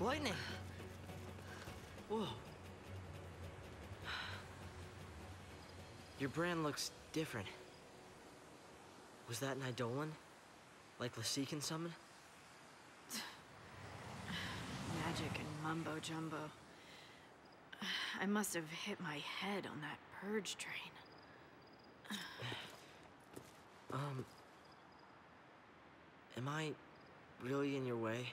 Lightning. Whoa. Your brand looks different. Was that an Eidolon? Like Lassie can summon? Magic and mumbo jumbo. I must have hit my head on that purge train. Am I really in your way?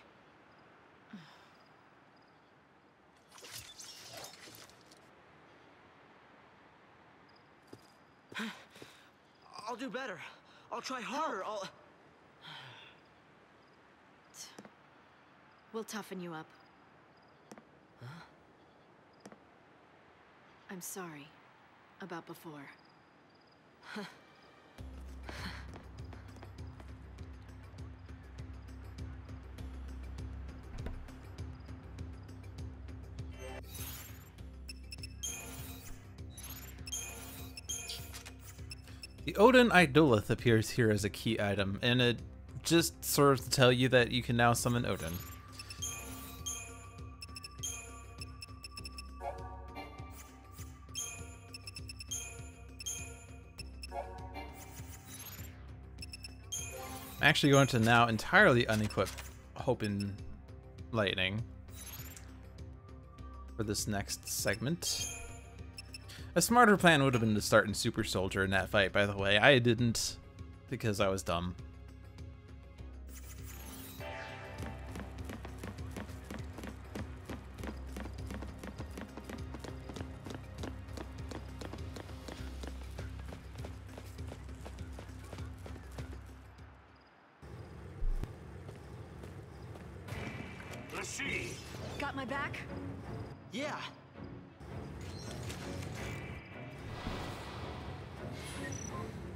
I'll do better. I'll try harder. We'll toughen you up. Huh? I'm sorry about before. The Odin Idolith appears here as a key item, and it just serves to tell you that you can now summon Odin. I'm actually going to now entirely unequip Hope and Lightning for this next segment. A smarter plan would have been to start in Super Soldier in that fight, by the way. I didn't because I was dumb. Lassie! Got my back? Yeah.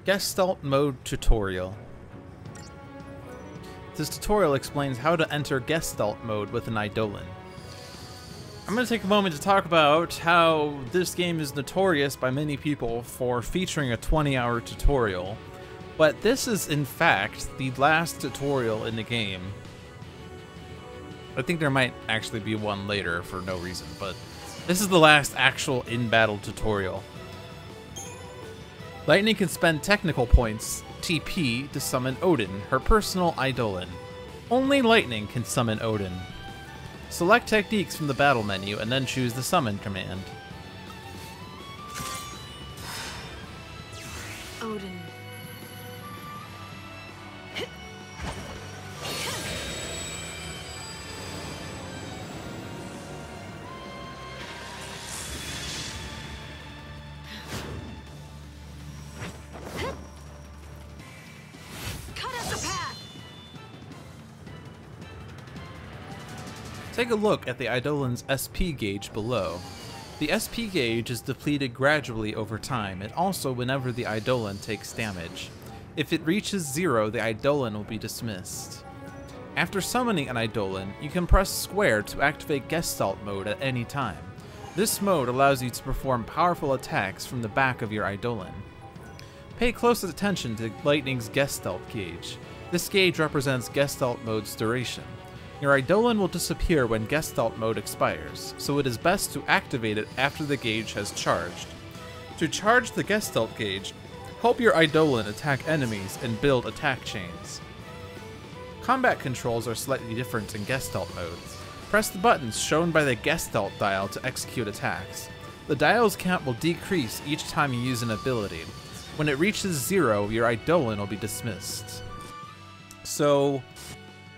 Gestalt Mode Tutorial. This tutorial explains how to enter Gestalt Mode with an Eidolon. I'm going to take a moment to talk about how this game is notorious by many people for featuring a 20-hour tutorial, but this is in fact the last tutorial in the game. I think there might actually be one later for no reason, but this is the last actual in-battle tutorial. Lightning can spend technical points, TP, to summon Odin, her personal Eidolon. Only Lightning can summon Odin. Select techniques from the battle menu and then choose the summon command. Odin. Take a look at the Eidolon's SP gauge below. The SP gauge is depleted gradually over time, and also whenever the Eidolon takes damage. If it reaches 0, the Eidolon will be dismissed. After summoning an Eidolon, you can press square to activate Gestalt mode at any time. This mode allows you to perform powerful attacks from the back of your Eidolon. Pay close attention to Lightning's Gestalt gauge. This gauge represents Gestalt mode's duration. Your Eidolon will disappear when Gestalt mode expires, so it is best to activate it after the gauge has charged. To charge the Gestalt gauge, help your Eidolon attack enemies and build attack chains. Combat controls are slightly different in Gestalt mode. Press the buttons shown by the Gestalt dial to execute attacks. The dial's count will decrease each time you use an ability. When it reaches 0, your Eidolon will be dismissed. So,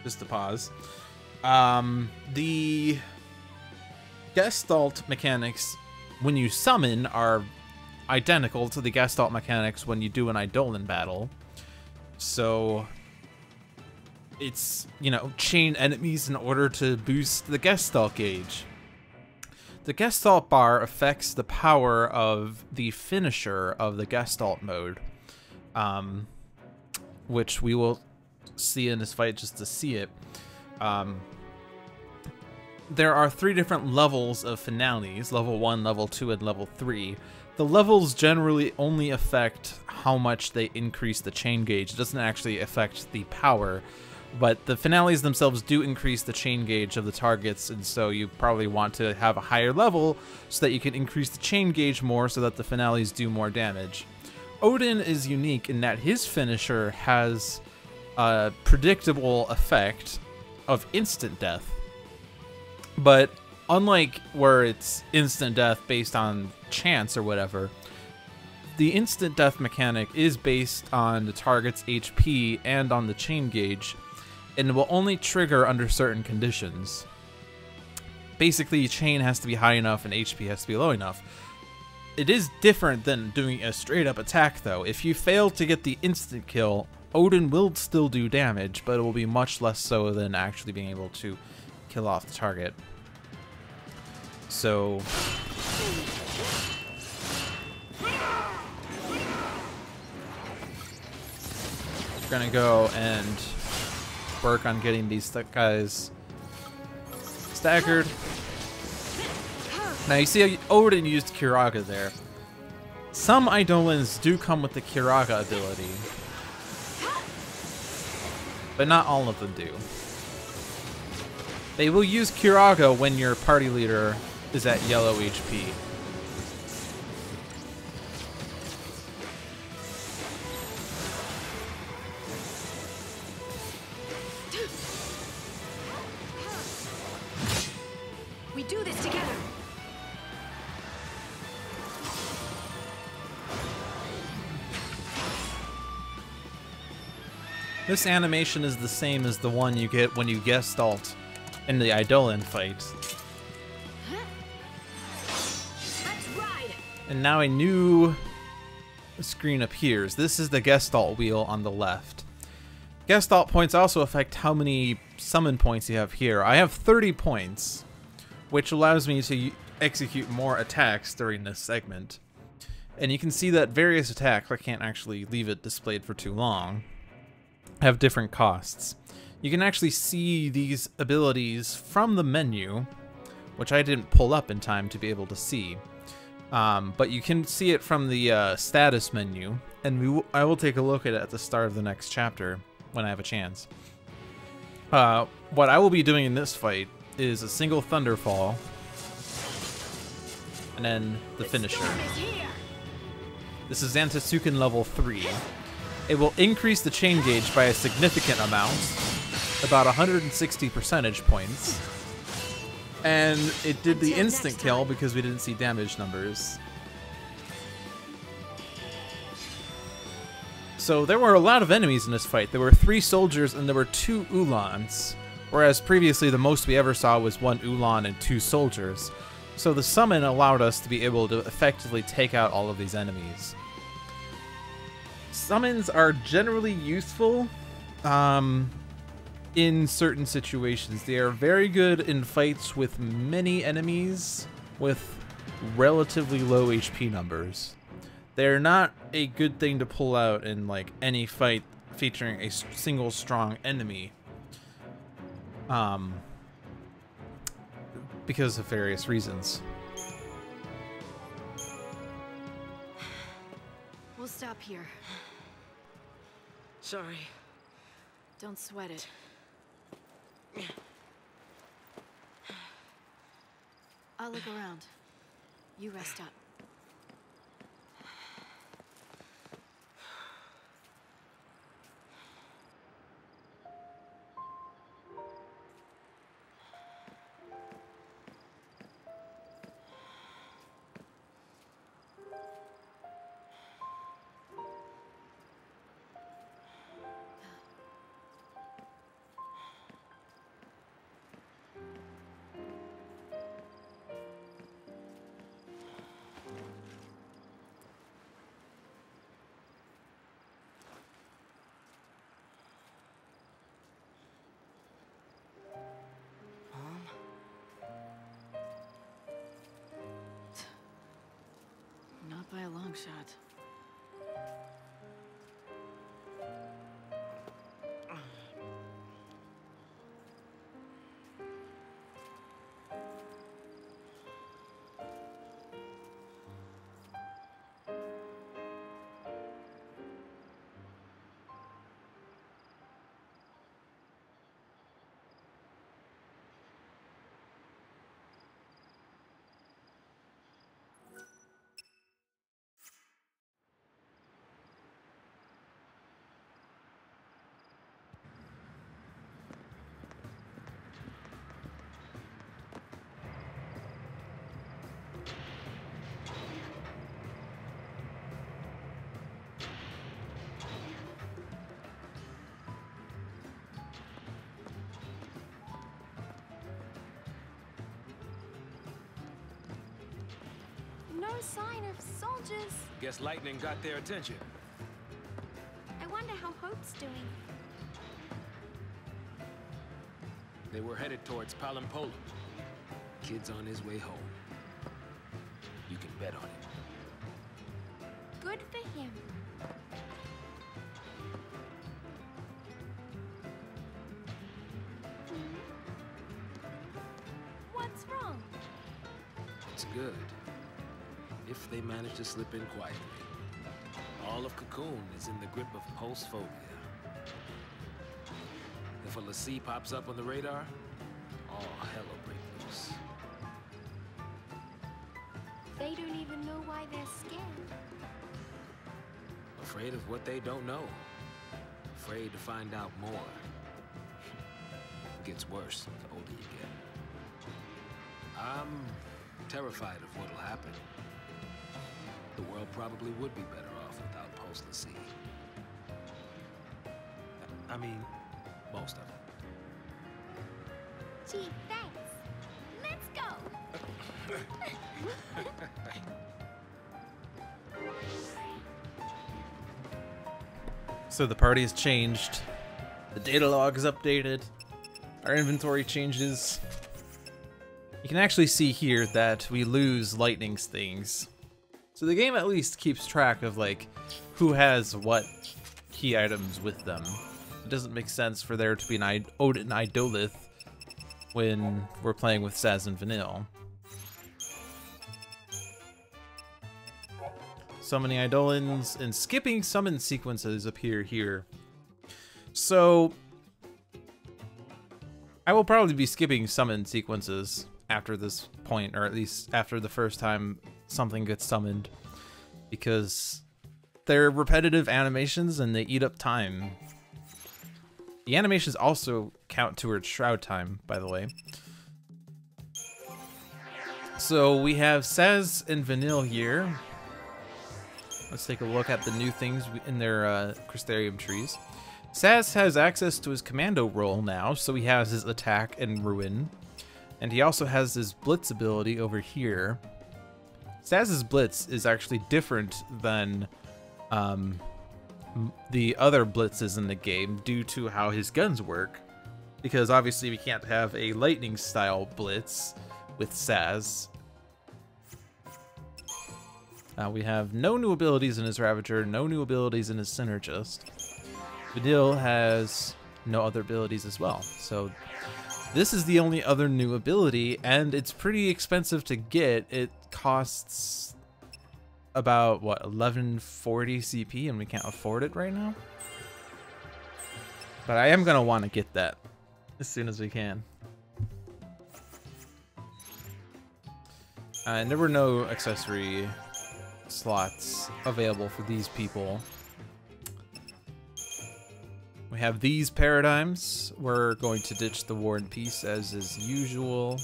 just to pause. The Gestalt mechanics when you summon are identical to the Gestalt mechanics when you do an Eidolon battle. So it's, you know, chain enemies in order to boost the Gestalt gauge. The Gestalt bar affects the power of the finisher of the Gestalt mode, which we will see in this fight just to see it. There are 3 different levels of finales, level 1, level 2, and level 3. The levels generally only affect how much they increase the chain gauge. It doesn't actually affect the power, but the finales themselves do increase the chain gauge of the targets, and so you probably want to have a higher level so that you can increase the chain gauge more so that the finales do more damage. Odin is unique in that his finisher has a predictable effect of instant death. But unlike where it's instant death based on chance or whatever, the instant death mechanic is based on the target's HP and on the chain gauge, and will only trigger under certain conditions. Basically, chain has to be high enough and HP has to be low enough. It is different than doing a straight up attack though. If you fail to get the instant kill, Odin will still do damage, but it will be much less so than actually being able to kill off the target. So we're gonna go and work on getting these guys staggered. Now you see Odin used Kiraga there. Some Eidolons do come with the Kiraga ability, but not all of them do. They will use Kiraga when your party leader is at yellow HP. We do this together. This animation is the same as the one you get when you Gestalt in the Eidolon fight. And now a new screen appears. This is the Gestalt wheel on the left. Gestalt points also affect how many summon points you have here. I have 30 points, which allows me to execute more attacks during this segment. And you can see that various attacks, I can't actually leave it displayed for too long, have different costs. You can actually see these abilities from the menu, which I didn't pull up in time to be able to see. But you can see it from the status menu, and I will take a look at it at the start of the next chapter when I have a chance. What I will be doing in this fight is a single Thunderfall, and then the finisher. This is Antisuken level 3. It will increase the chain gauge by a significant amount, about 160 percentage points. And it did the instant kill because we didn't see damage numbers. So there were a lot of enemies in this fight. There were 3 soldiers and there were 2 Ulans. Whereas previously the most we ever saw was 1 Ulan and 2 soldiers. So the summon allowed us to be able to effectively take out all of these enemies. Summons are generally useful in certain situations. They are very good in fights with many enemies with relatively low HP numbers. They're not a good thing to pull out in like any fight featuring a single strong enemy. Because of various reasons. We'll stop here. Sorry. Don't sweat it. I'll look around. You rest up. Not by a long shot. No sign of soldiers. Guess lightning got their attention. I wonder how Hope's doing. They were headed towards Palampolum. Kid's on his way home. You can bet on it. Good for him. What's wrong? It's good. If they manage to slip in quietly. All of Cocoon is in the grip of pulse-phobia. If a Lassie pops up on the radar, all hell will break loose. They don't even know why they're scared. Afraid of what they don't know. Afraid to find out more. It gets worse the older you get. I'm terrified of what'll happen. The world probably would be better off without Pulse Lassie. I mean, most of it. Gee, thanks. Let's go. So the party has changed. The data log is updated. Our inventory changes. You can actually see here that we lose lightning's things. So the game at least keeps track of like who has what key items with them. It doesn't make sense for there to be an Odin Idolith when we're playing with Saz and Vanille. Summoning Eidolons and skipping summon sequences appear here. So I will probably be skipping summon sequences after this point, or at least after the first time something gets summoned, because they're repetitive animations and they eat up time. The animations also count towards shroud time, by the way. So we have Saz and Vanille here. Let's take a look at the new things in their Crystarium trees. Saz has access to his commando role now, so he has his attack and ruin. And he also has his blitz ability over here. Saz's blitz is actually different than the other blitzes in the game due to how his guns work. Because obviously we can't have a lightning style blitz with Saz. We have no new abilities in his Ravager, no new abilities in his Synergist. Vanille has no other abilities as well. So this is the only other new ability, and it's pretty expensive to get. It costs about, what, 1140 CP, and we can't afford it right now? But I am going to want to get that as soon as we can. And there were no accessory slots available for these people. We have these paradigms. We're going to ditch the War and Peace as is usual.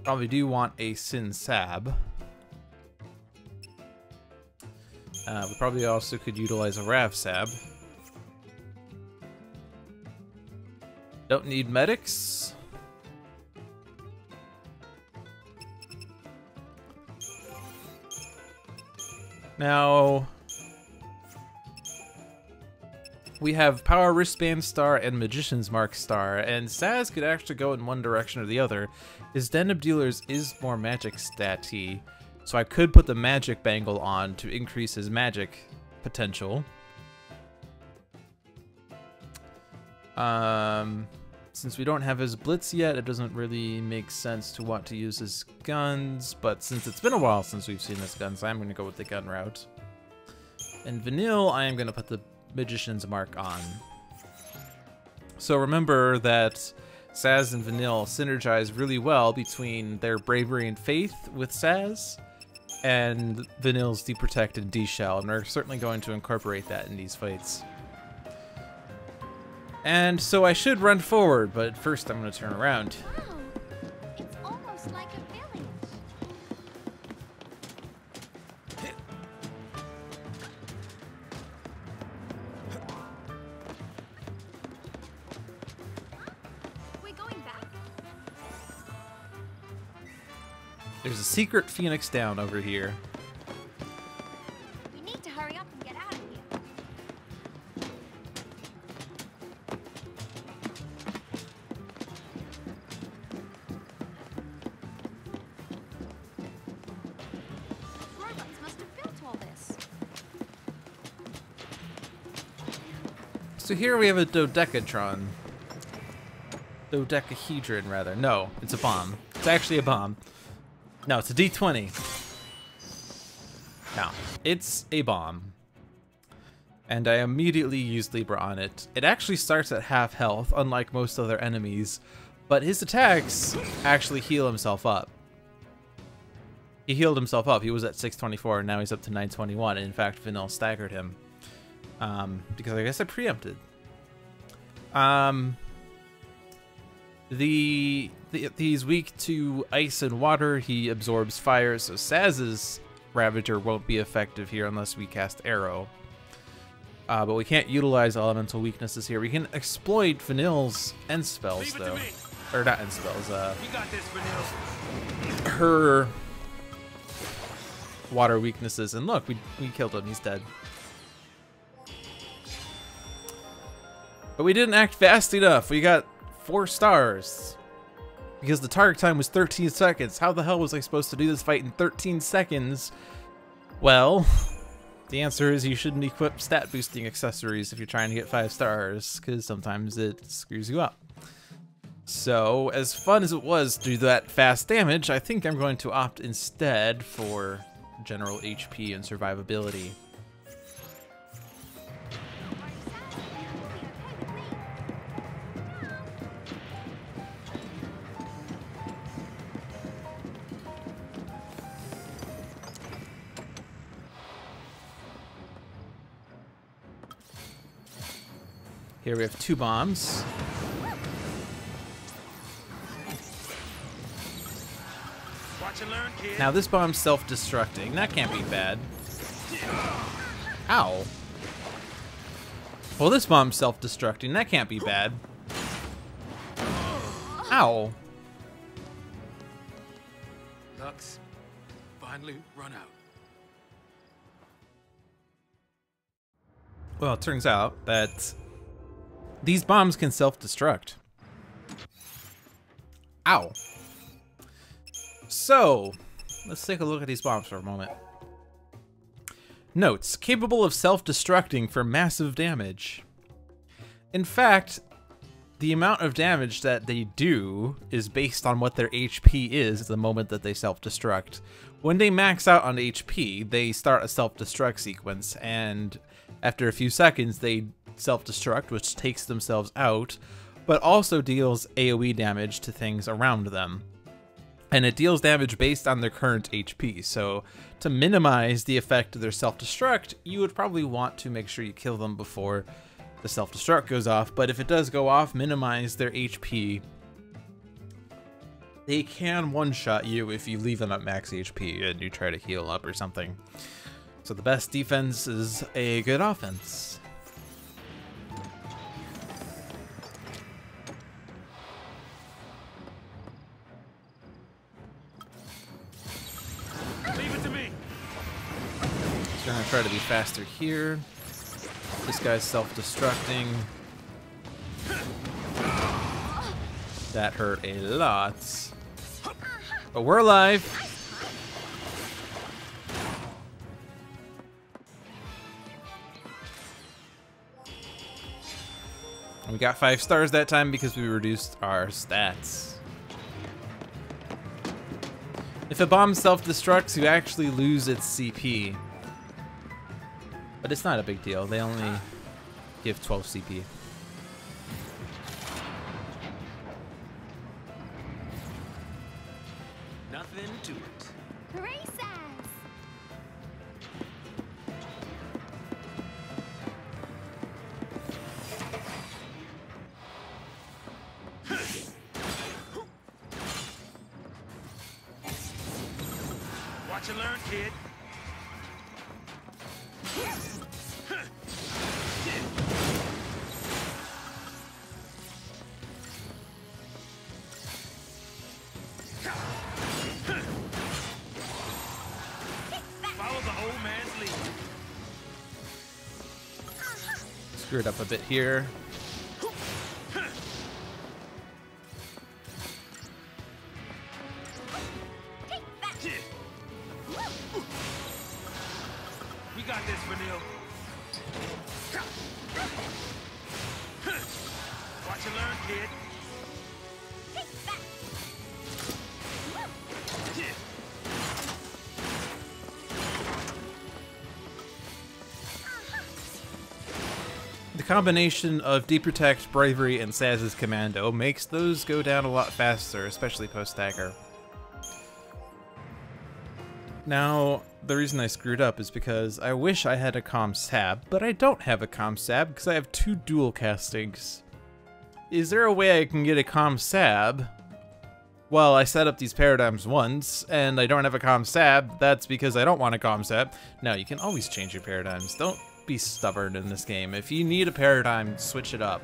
Probably do want a Sin Sab. We probably also could utilize a Rav Sab. Don't need medics. Now, we have Power Wristband Star and Magician's Mark Star, and Saz could actually go in one direction or the other. His Den of Dealers is more magic stat-y, so I could put the magic bangle on to increase his magic potential. Since we don't have his blitz yet, it doesn't really make sense to want to use his guns, but since it's been a while since we've seen his guns, I'm going to go with the gun route. And Vanille, I am going to put the Magician's Mark on. So remember that Saz and Vanille synergize really well between their Bravery and Faith with Saz and Vanille's D-Protect and D-Shell, and we're certainly going to incorporate that in these fights. And so I should run forward, but first I'm going to turn around. Wow, it's almost like a village. We're going back? There's a secret Phoenix down over here. We need to hurry up and get out of here. Robots must have built all this. So here we have a dodecahedron. Dodecahedron, rather. No, it's a bomb. It's actually a bomb. No, it's a D20. No, it's a bomb. And I immediately used Libra on it. It actually starts at half health, unlike most other enemies, but his attacks actually heal himself up. He healed himself up. He was at 624, and now he's up to 921, and in fact, Vanille staggered him. Because I guess I preempted. He's weak to ice and water. He absorbs fire, so Saz's Ravager won't be effective here unless we cast Arrow. But we can't utilize elemental weaknesses here. We can exploit Vanille's end spells, though. Or not end spells, You got this, Vanille. her water weaknesses. And look, we killed him. He's dead. But we didn't act fast enough. We got 4 stars. Because the target time was 13 seconds. How the hell was I supposed to do this fight in 13 seconds? Well, the answer is you shouldn't equip stat boosting accessories if you're trying to get 5 stars, because sometimes it screws you up. So, as fun as it was to do that fast damage, I think I'm going to opt instead for general HP and survivability. Here we have 2 bombs. Watch and learn, kid. Now this bomb's self-destructing. That can't be bad. Ow. Well, this bomb's self-destructing. That can't be bad. Ow. Lux, finally run out. Well, it turns out that these bombs can self-destruct. Ow. So, let's take a look at these bombs for a moment. Notes: capable of self-destructing for massive damage. In fact, the amount of damage that they do is based on what their HP is at the moment that they self-destruct. When they max out on HP, they start a self-destruct sequence, and after a few seconds they self-destruct, which takes themselves out, but also deals AoE damage to things around them. And it deals damage based on their current HP, so to minimize the effect of their self-destruct, you would probably want to make sure you kill them before the self-destruct goes off, but if it does go off, minimize their HP. They can one-shot you if you leave them at max HP and you try to heal up or something. So the best defense is a good offense. Leave it to me. Just gonna try to be faster here. This guy's self-destructing. That hurt a lot. But we're alive. We got 5 stars that time because we reduced our stats. If a bomb self-destructs, you actually lose its CP. But it's not a big deal. They only give 12 CP. Nothing to it. Recess! Watch and learn, kid. Follow the old man's lead. Screwed up a bit here. We got this, Vanille. Watch and learn, kid. The combination of Deep Protect, Bravery, and Saz's Commando makes those go down a lot faster, especially post-stagger. Now, the reason I screwed up is because I wish I had a comm sab, but I don't have a comm sab because I have 2 dual castings. Is there a way I can get a comm sab? Well, I set up these paradigms once, and I don't have a comm sab. That's because I don't want a comm sab. No, you can always change your paradigms. Don't be stubborn in this game. If you need a paradigm, switch it up.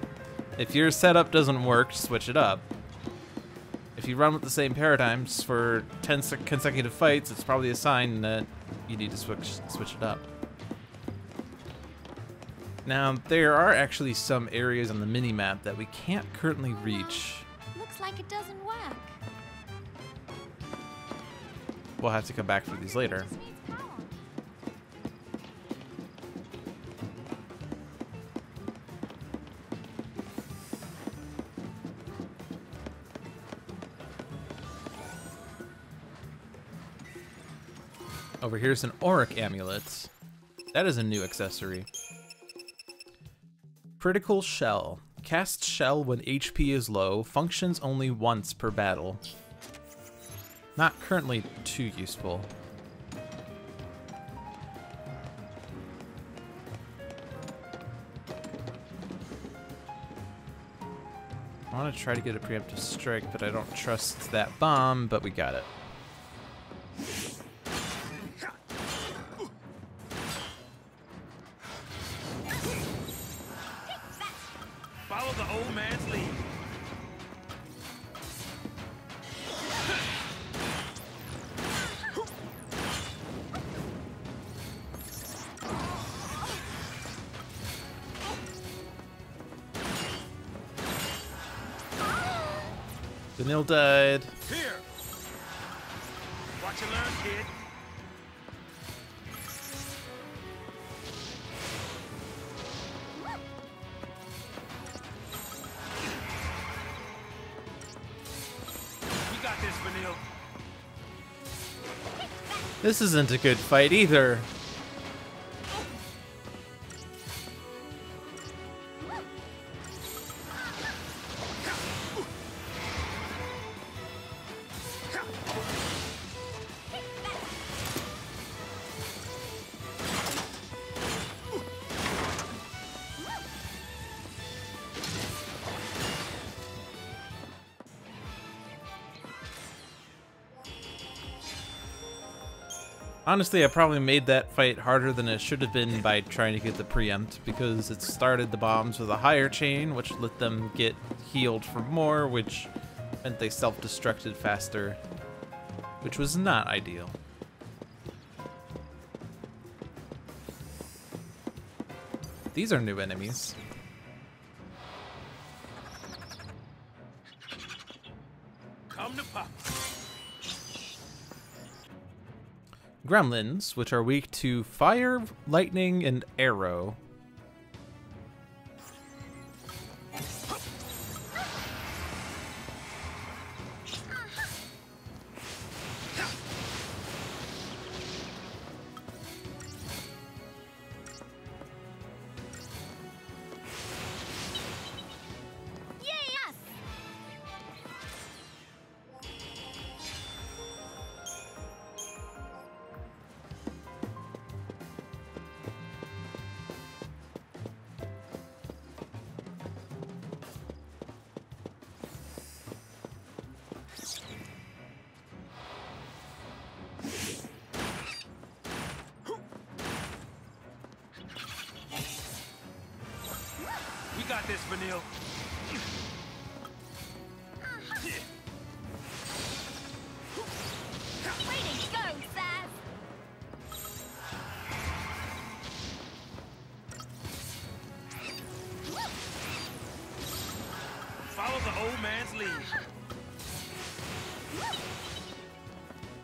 If your setup doesn't work, switch it up. If you run with the same paradigms for 10 consecutive fights, it's probably a sign that you need to switch it up. Now, there are actually some areas on the mini-map that we can't currently reach. Looks like it doesn't work. We'll have to come back for these later. Just needs power. Over here's an auric amulet. That is a new accessory. Critical shell. Cast shell when HP is low. Functions only once per battle. Not currently too useful. want to try to get a preemptive strike, but I don't trust that bomb, but we got it. Follow the old man's lead. Vanille died. Here. Watch and learn, kid. We got this, Vanille. This isn't a good fight either. Honestly, I probably made that fight harder than it should have been by trying to get the preempt, because it started the bombs with a higher chain, which let them get healed for more, which meant they self-destructed faster, which was not ideal. These are new enemies. Come to pop. Gremlins, which are weak to fire, lightning, and arrow. We got this, Vanille. Way to go, Saz! Follow the old man's lead.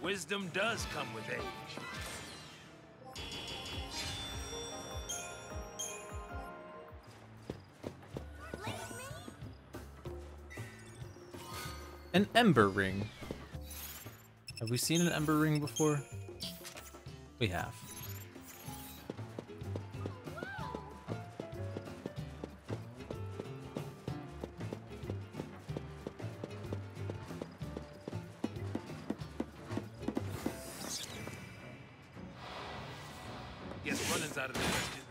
Wisdom does come with age. An Ember Ring. Have we seen an Ember Ring before? We have. Guess running's out of the question.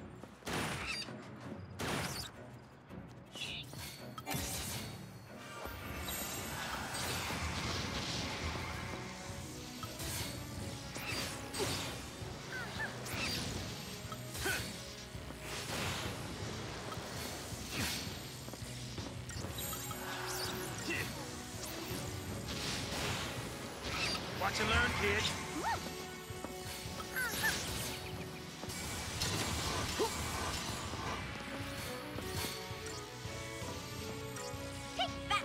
Watch and learn, kid. Take that!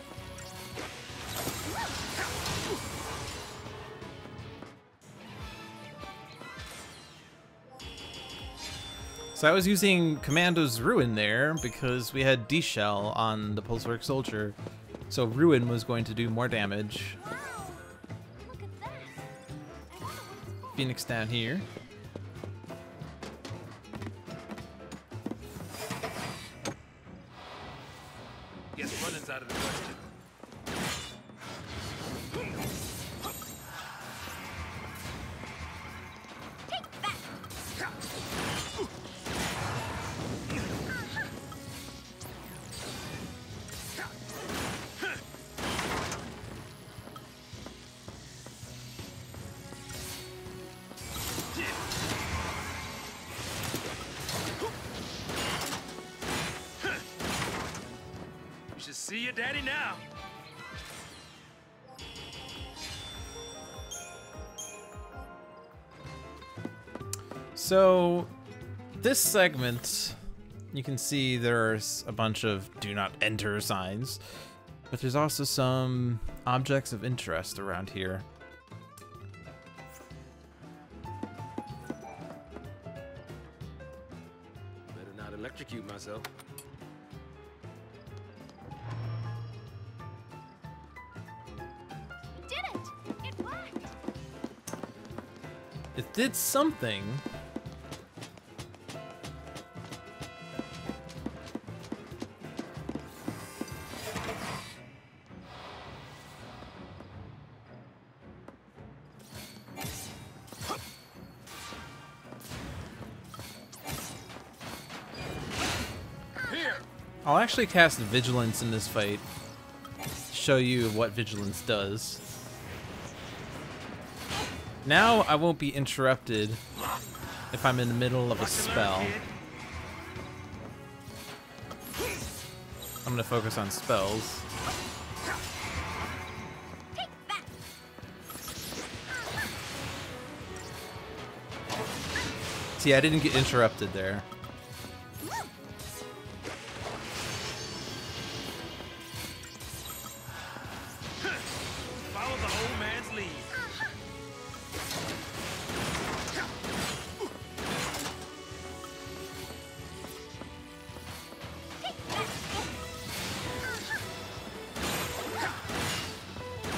So I was using Commando's Ruin there because we had D-Shell on the Pulsework Soldier. So Ruin was going to do more damage. Wow! Look at that! I wonder what it's for. Phoenix down here. Guess running's out of the question. Take that! your daddy now. So, this segment, you can see there's a bunch of do not enter signs, but there's also some objects of interest around here. Better not electrocute myself. Did it! It worked! It did something. I'll actually cast Vigilance in this fight to show you what Vigilance does. Now I won't be interrupted if I'm in the middle of a spell. I'm gonna focus on spells. See, I didn't get interrupted there. Follow the old man's lead.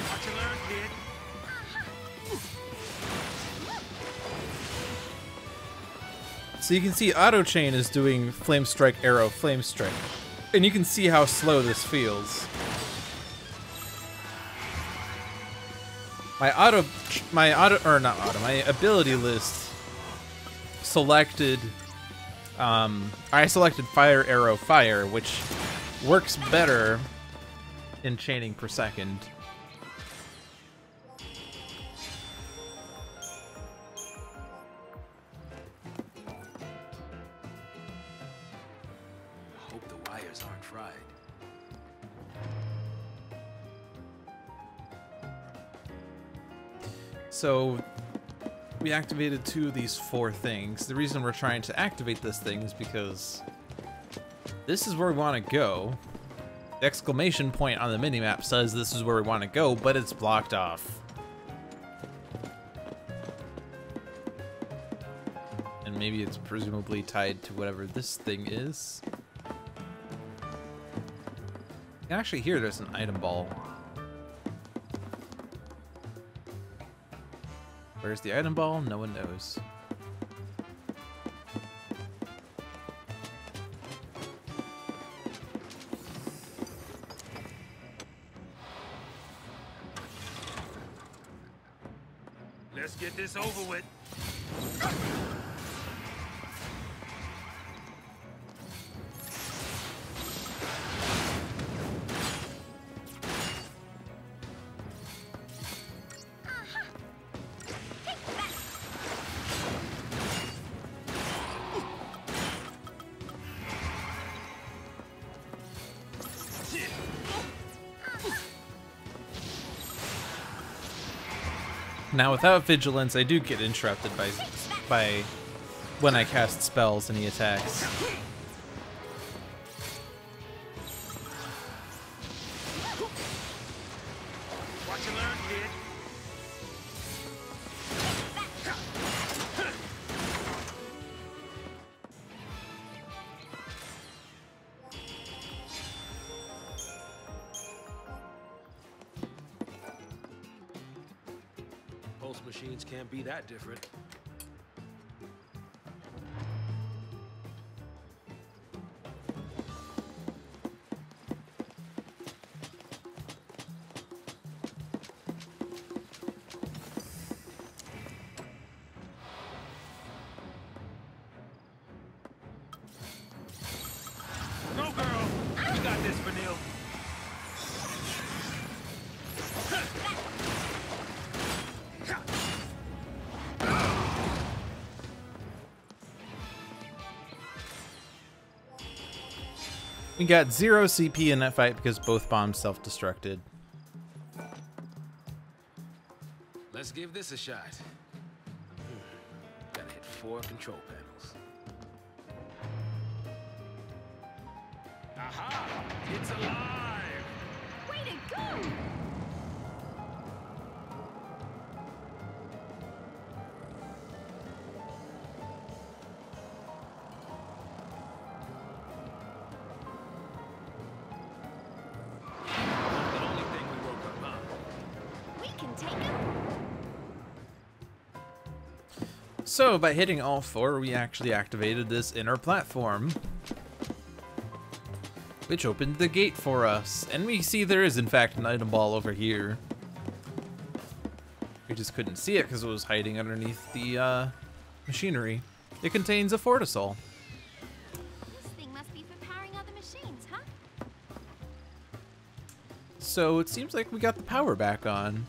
What you learn, kid? So you can see Auto Chain is doing Flame Strike, Arrow, Flame Strike. And you can see how slow this feels. My ability list selected, I selected Fire, Arrow, Fire, which works better in chaining per second. Hope the wires aren't fried. So we activated 2 of these 4 things. The reason we're trying to activate this thing is because this is where we want to go. The exclamation point on the minimap says this is where we want to go, but it's blocked off. And maybe it's presumably tied to whatever this thing is. You can actually hear there's an item ball. Where's the item ball? No one knows. Let's get this over with. Now, without Vigilance, I do get interrupted by when I cast spells and he attacks. What you learn, kid? Pulse machines can't be that different. Go, girl! You got this, Vanille. We got 0 CP in that fight because both bombs self-destructed. Let's give this a shot. Gotta hit 4 control panels. Aha! It's alive! Way to go! The only thing we woke up, huh? We can take him. So by hitting all 4, we actually activated this inner platform, which opened the gate for us. And we see there is in fact an item ball over here. We just couldn't see it because it was hiding underneath the machinery. It contains a Fortisol. This thing must be for powering other machines, huh? So it seems like we got the power back on.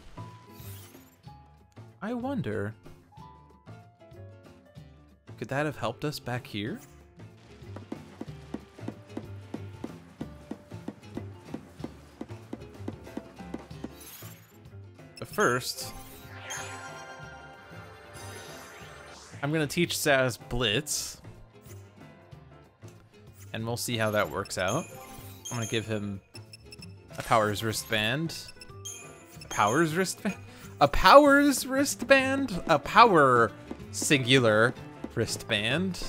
I wonder, could that have helped us back here? But first, I'm gonna teach Saz Blitz, and we'll see how that works out. I'm gonna give him a Powers wristband. A Powers wristband? A Powers wristband? A Power singular wristband.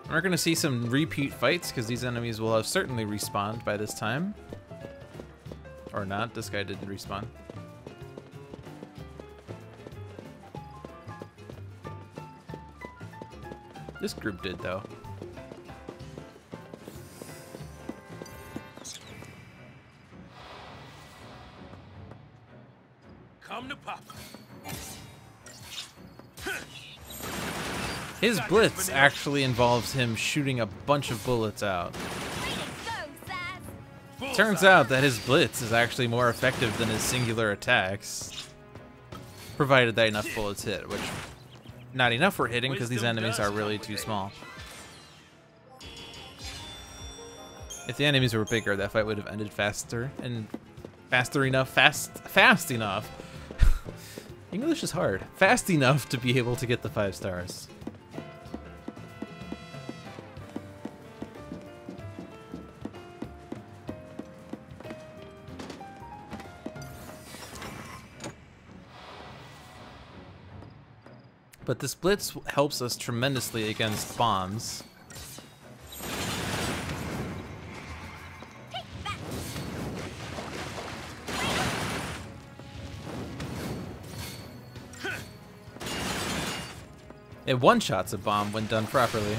We're gonna see some repeat fights because these enemies will have certainly respawned by this time. Or not, this guy didn't respawn. This group did though. Come to Papa. His blitz actually involves him shooting a bunch of bullets out. Way to go, Zaz! Turns out that his blitz is actually more effective than his singular attacks, provided that enough bullets hit, which not enough for hitting because these enemies are really too small. If the enemies were bigger, that fight would have ended faster and fast enough. English is hard. Fast enough to be able to get the 5 stars. But this blitz helps us tremendously against bombs. It one-shots a bomb when done properly.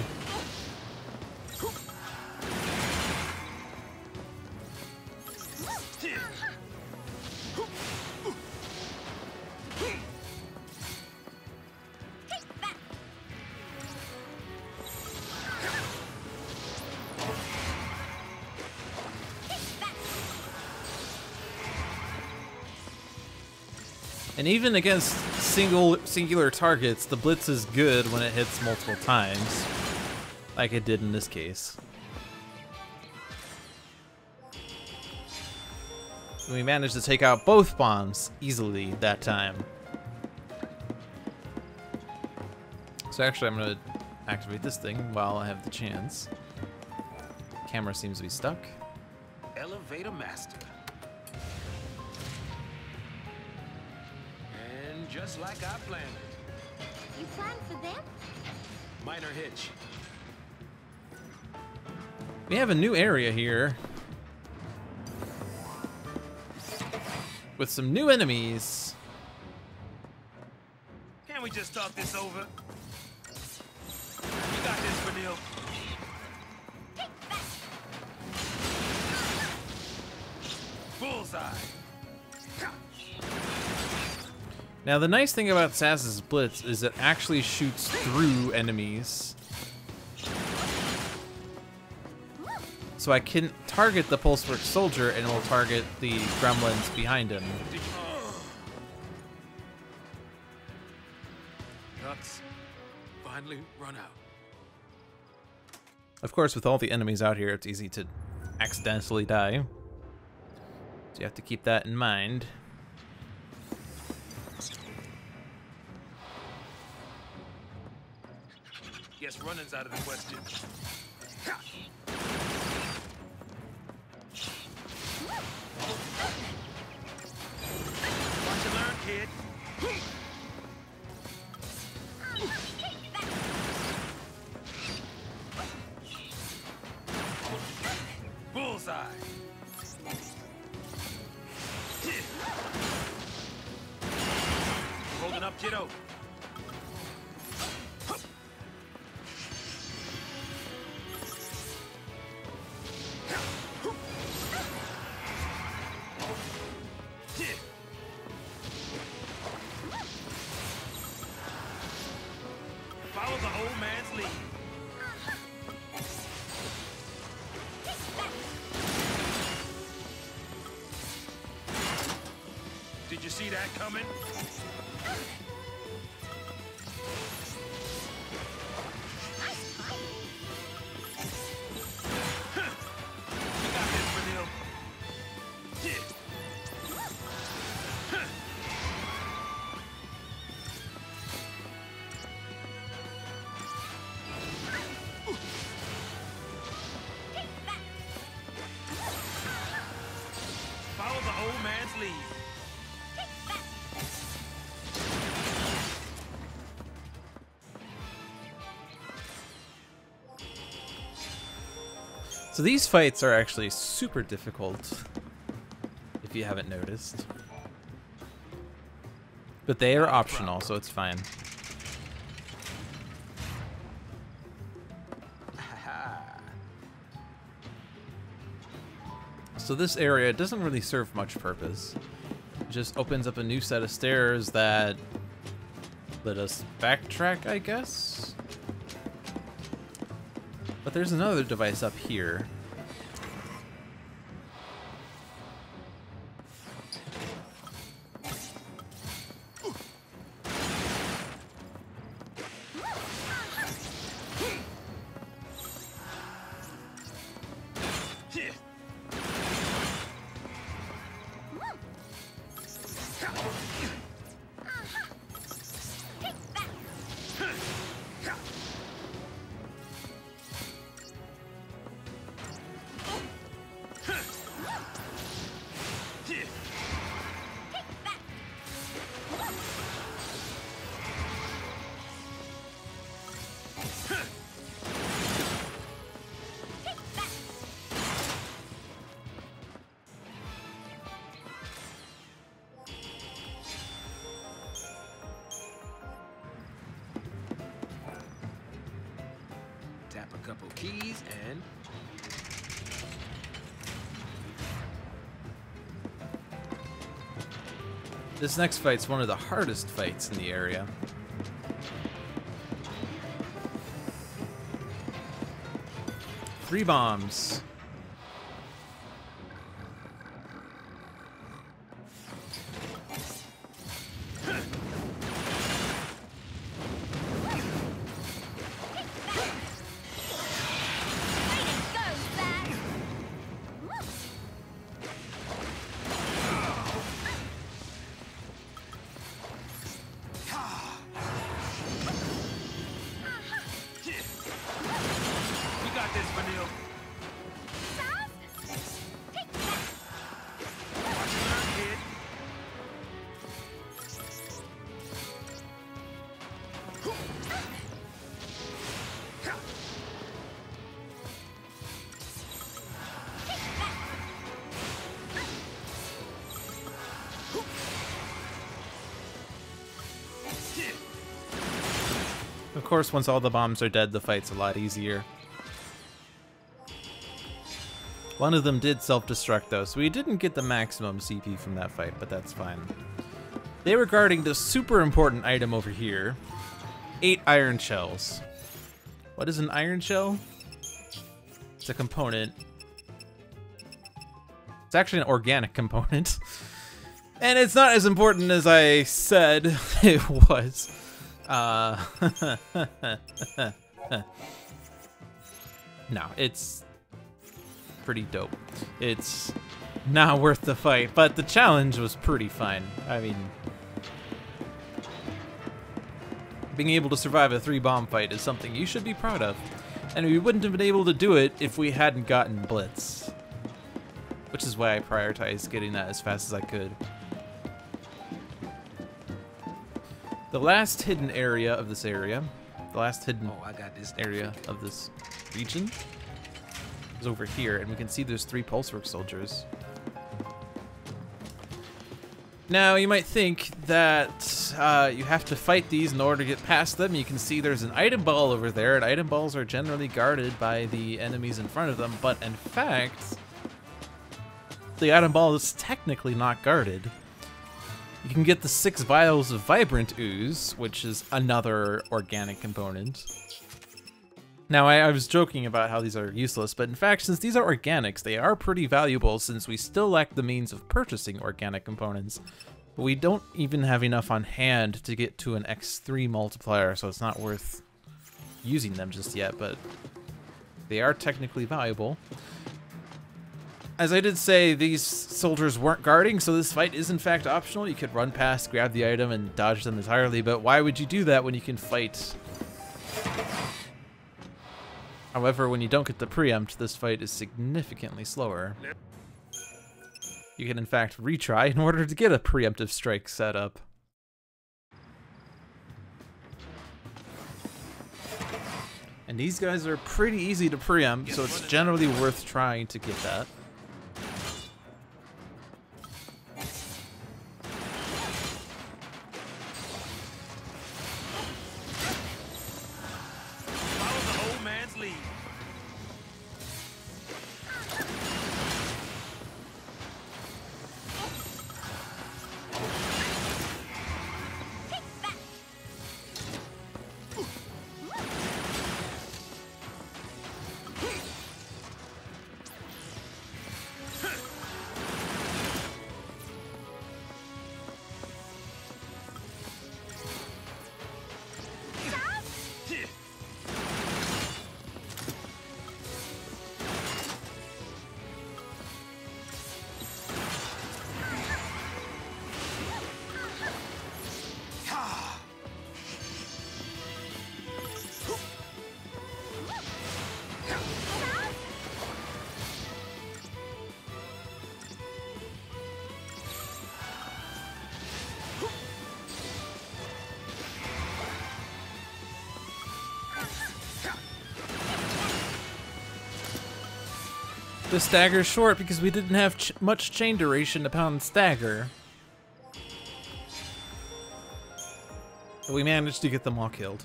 And even against singular targets, the blitz is good when it hits multiple times, like it did in this case. We managed to take out both bombs easily that time. So actually I'm gonna activate this thing while I have the chance. Camera seems to be stuck. Elevator master. And just like I planned it. You planned for them? Minor hitch. We have a new area here with some new enemies. Can't we just talk this over? You got this, Vanille. Bullseye. Now the nice thing about Saz's blitz is it actually shoots through enemies. So I can target the pulse work soldier and it will target the gremlins behind him. Ducks finally run out. Of course, with all the enemies out here, it's easy to accidentally die. So you have to keep that in mind. Guess running's out of the question. Want to learn, kid? Bullseye. Holding up, kiddo. Follow the old man's lead. Did you see that coming? You got this, Vanille. Follow the old man's lead. So these fights are actually super difficult, if you haven't noticed. But they are optional, so it's fine. So this area doesn't really serve much purpose. It just opens up a new set of stairs that let us backtrack, I guess? But there's another device up here. Tap a couple keys and... This next fight's one of the hardest fights in the area. Three bombs. You got this, Vanille. Watch and learn, kid. Of course, once all the bombs are dead, the fight's a lot easier. One of them did self-destruct though, so we didn't get the maximum CP from that fight, but that's fine. They were guarding the super important item over here. 8 iron shells. What is an iron shell? It's a component. It's actually an organic component. And it's not as important as I said it was. No, it's pretty dope. It's not worth the fight, but the challenge was pretty fun. I mean, being able to survive a 3-bomb fight is something you should be proud of. And we wouldn't have been able to do it if we hadn't gotten Blitz. Which is why I prioritized getting that as fast as I could. The last hidden area of this area, the last hidden area of this region is over here, and we can see there's 3 Pulsework soldiers. Now, you might think that you have to fight these in order to get past them. You can see there's an item ball over there, and item balls are generally guarded by the enemies in front of them, but in fact, the item ball is technically not guarded. You can get the 6 vials of Vibrant Ooze, which is another organic component. Now, I was joking about how these are useless, but in fact, since these are organics, they are pretty valuable since we still lack the means of purchasing organic components. But we don't even have enough on hand to get to an X3 multiplier, so it's not worth using them just yet, but they are technically valuable. As I did say, these soldiers weren't guarding, so this fight is in fact optional. You could run past, grab the item, and dodge them entirely, but why would you do that when you can fight? However, when you don't get the preempt, this fight is significantly slower. You can in fact retry in order to get a preemptive strike set up. And these guys are pretty easy to preempt, so it's generally worth trying to get that. The stagger's short because we didn't have much chain duration to pound stagger. But we managed to get them all killed.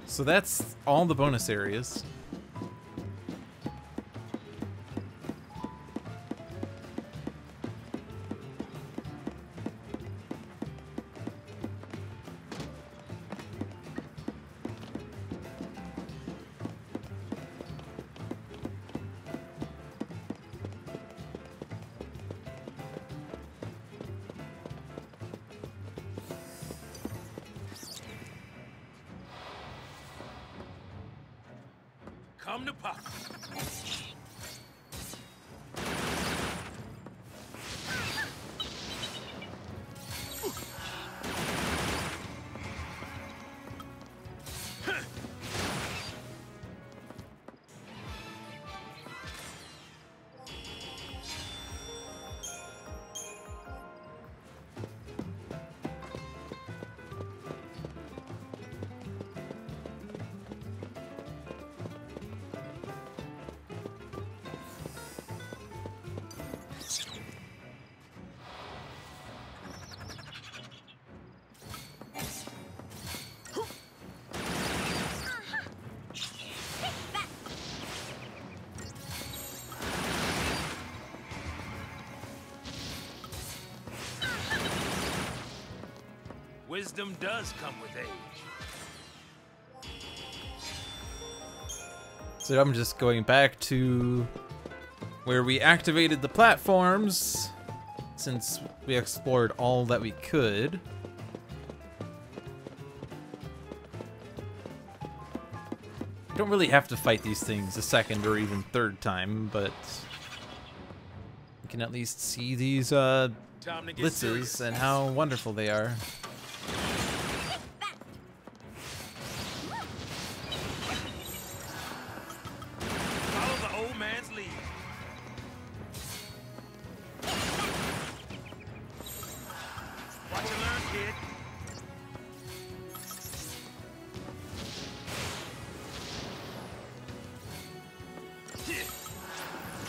So that's all the bonus areas. Come to pop. Wisdom does come with age. So I'm just going back to where we activated the platforms, since we explored all that we could. You don't really have to fight these things a second or even third time, but you can at least see these blitzes and how wonderful they are. Follow the old man's lead. Watch and learn, kid.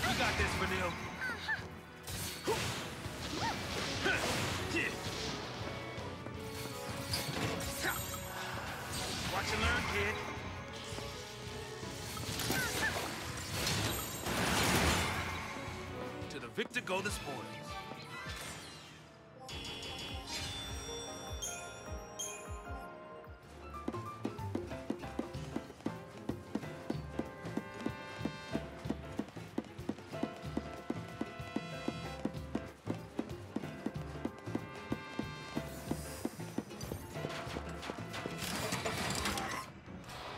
You got this, Vanille. Watch and learn, kid. To the victor go the spoils.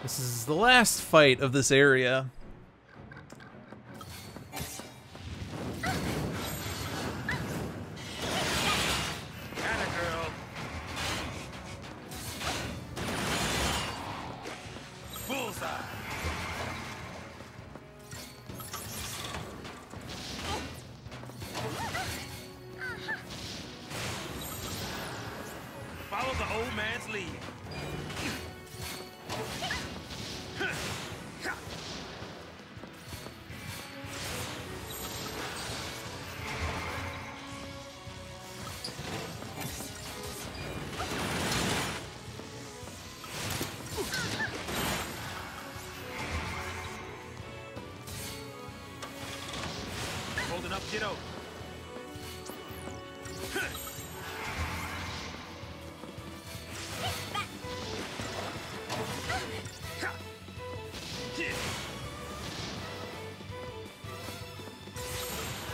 This is the last fight of this area. Atta girl. Bullseye. Follow the old man's lead. Holding up, kiddo.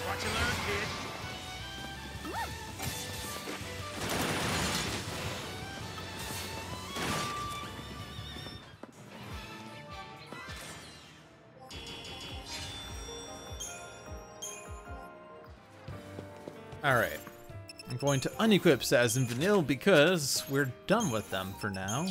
Watch and learn, kid. Alright. I'm going to unequip Saz and Vanille because we're done with them for now.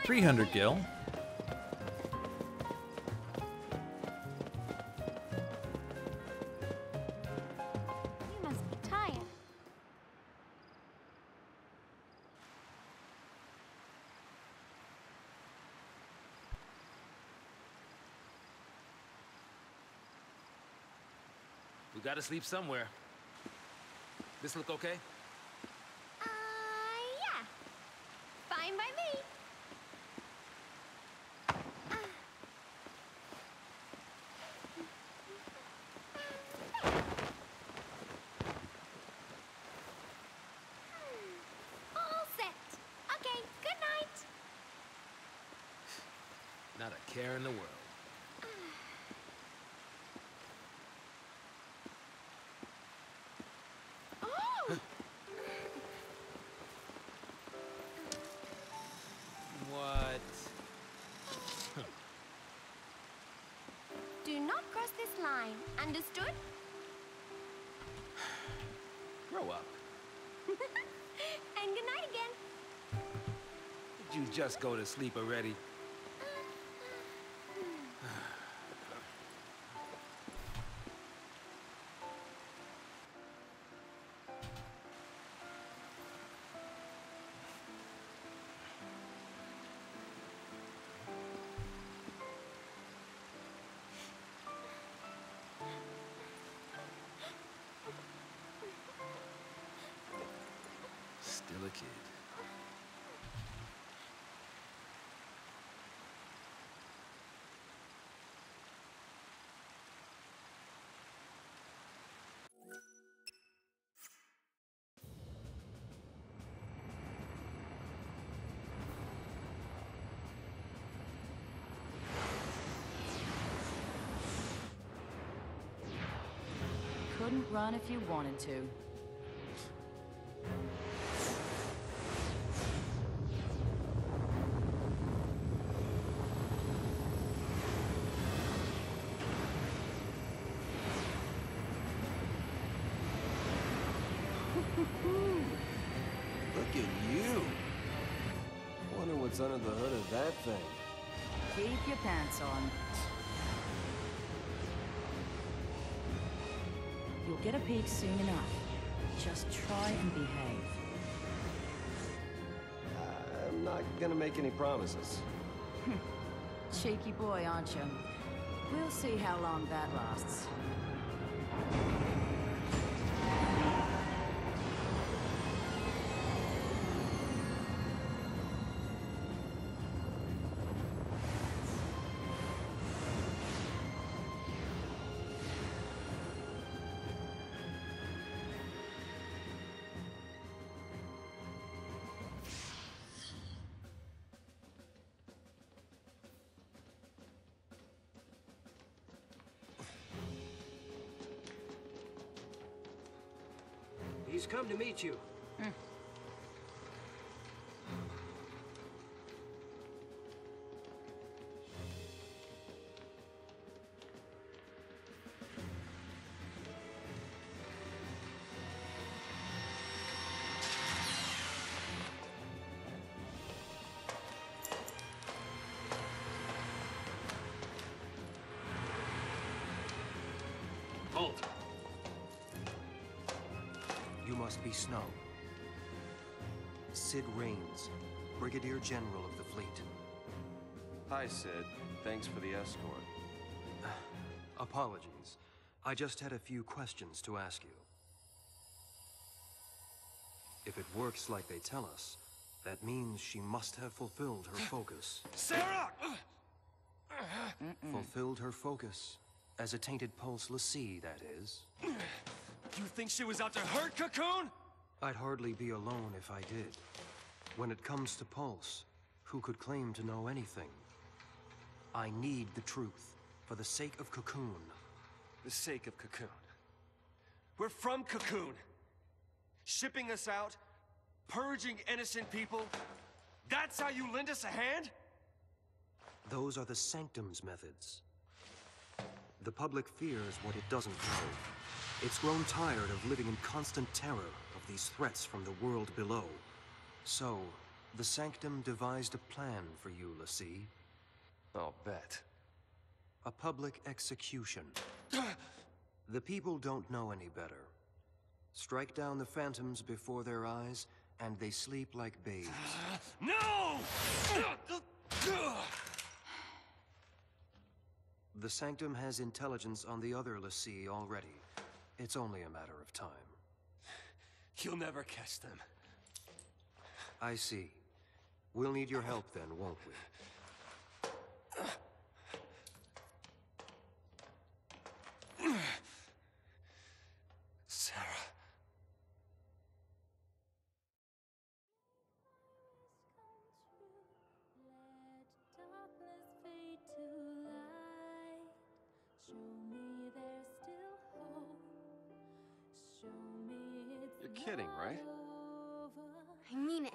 $300 gil. You must be tired. We gotta sleep somewhere. This look okay? Yeah. Fine by me. All set. Okay, good night. Not a care in the world. Oh! What? Do not cross this line. Understood? Grow up. And good night again. Did you just go to sleep already? Still a kid. couldn't run if you wanted to. Look at you! Wonder what's under the hood of that thing. Keep your pants on. You'll get a peek soon enough. Just try and behave. I'm not gonna make any promises. Cheeky boy, aren't you? We'll see how long that lasts. He's come to meet you. Halt. You must be Snow. Sid Raines, Brigadier General of the fleet. Hi, Sid. Thanks for the escort. Apologies. I just had a few questions to ask you. If it works like they tell us, that means she must have fulfilled her focus. Sarah! Fulfilled her focus. As a tainted pulse l'Cie, that is. You think she was out to hurt Cocoon? I'd hardly be alone if I did. When it comes to Pulse, who could claim to know anything? I need the truth, for the sake of Cocoon. The sake of Cocoon. We're from Cocoon. Shipping us out, purging innocent people. That's how you lend us a hand? Those are the Sanctum's methods. The public fears what it doesn't know. It's grown tired of living in constant terror of these threats from the world below. So, the Sanctum devised a plan for you, l'Cie. I'll bet. A public execution. The people don't know any better. Strike down the phantoms before their eyes, and they sleep like babes. No! The Sanctum has intelligence on the other l'Cie already. It's only a matter of time. You'll never catch them. I see. We'll need your help then, won't we? Sarah. You're kidding, right? I mean it.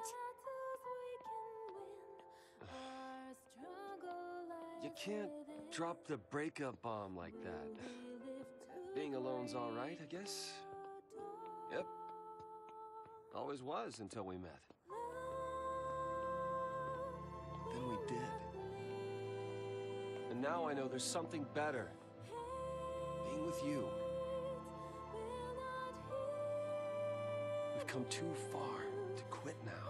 You can't drop the breakup bomb like that. Being alone's all right, I guess? Yep. Always was until we met. Then we did. And now I know there's something better. Being with you. We've come too far to quit now.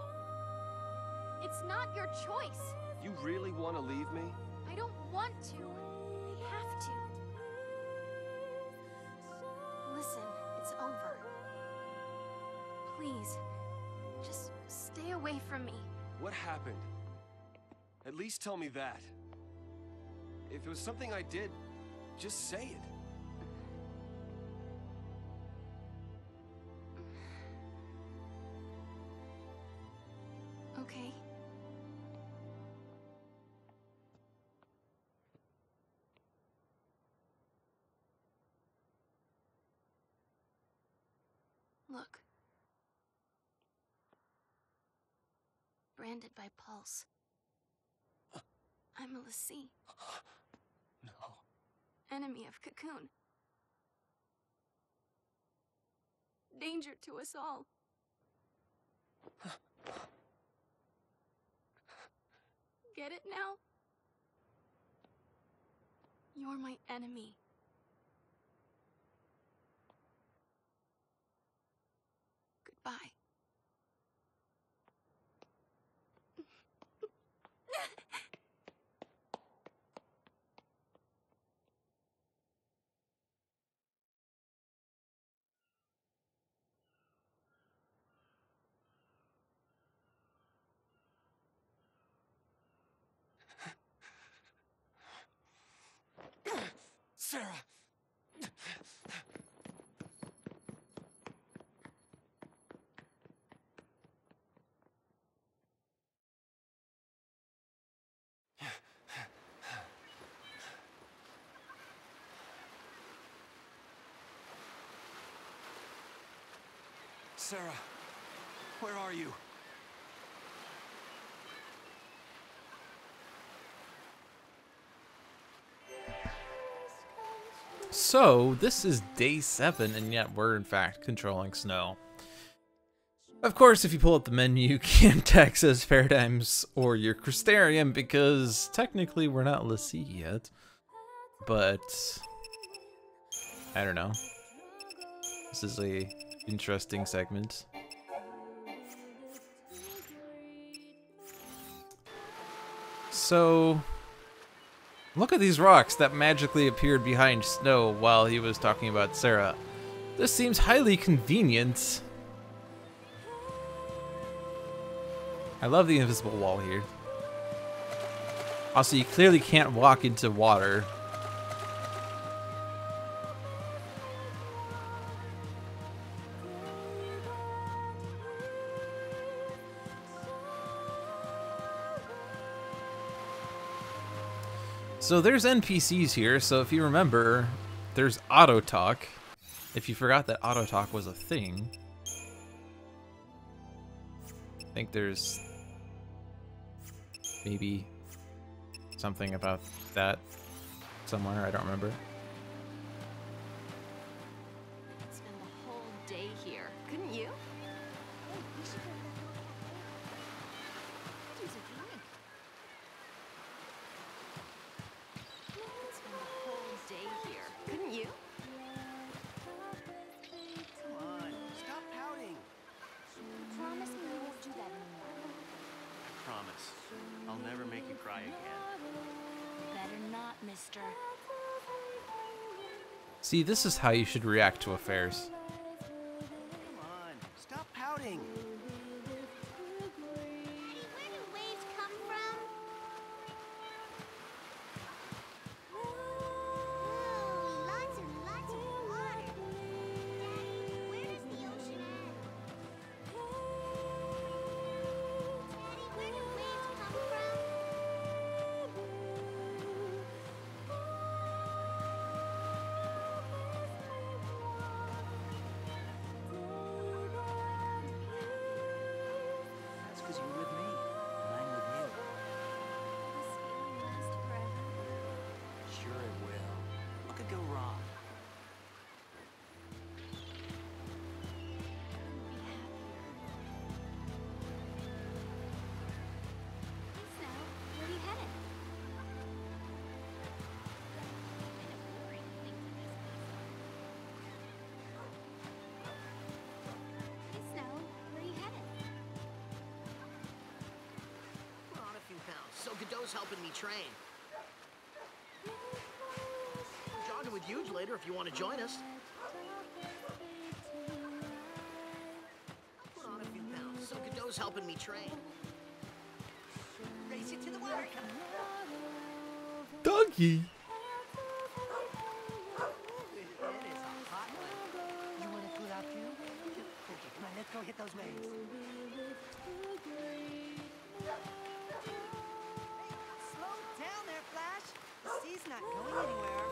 It's not your choice. You really want to leave me? I don't want to. I have to. Listen, it's over. Please, just stay away from me. What happened? At least tell me that. If it was something I did, just say it. Okay. Look. Branded by Pulse. I'm a Lassie. No. Enemy of Cocoon. Danger to us all. Get it now? You're my enemy. Goodbye. Sarah! Sarah, where are you? So, this is day 7, and yet we're in fact controlling Snow. Of course, if you pull up the menu, you can't access Paradigms or your Crystarium because technically we're not Lassie yet. But I don't know. This is a interesting segment. So, look at these rocks that magically appeared behind Snow while he was talking about Sarah. This seems highly convenient. I love the invisible wall here. Also, you clearly can't walk into water. So there's NPCs here, so if you remember, there's auto talk. If you forgot that auto talk was a thing. I think there's maybe something about that somewhere, I don't remember. Spend the whole day here, couldn't you? Use a drink. Spend the whole day here, couldn't you? Come on, stop pouting. Promise me you won't do that anymore. I promise. I'll never make you cry again. Better not, mister. See, this is how you should react to affairs. Come on, stop pouting. Daddy, where do waves come from? Ooh, lots and lots of water. Daddy, where does the ocean end? Daddy, where do waves come from? That's because you're with me, and I'm with you. This feeling last forever. Sure it will. What could go wrong? Be happier. Hey, Snow, where are you headed? Hey, Snow, where are you headed? Put on a few pounds, so Godot's helping me train. I'm jogging with Huge later if you want to join us. Put on a few pounds, so Godot's helping me train. Race it to the water cup. Donkey! It is a hot one. You want to cool out too? Okay, come on, let's go hit those waves. Slow down there, Flash. The sea's not going anywhere.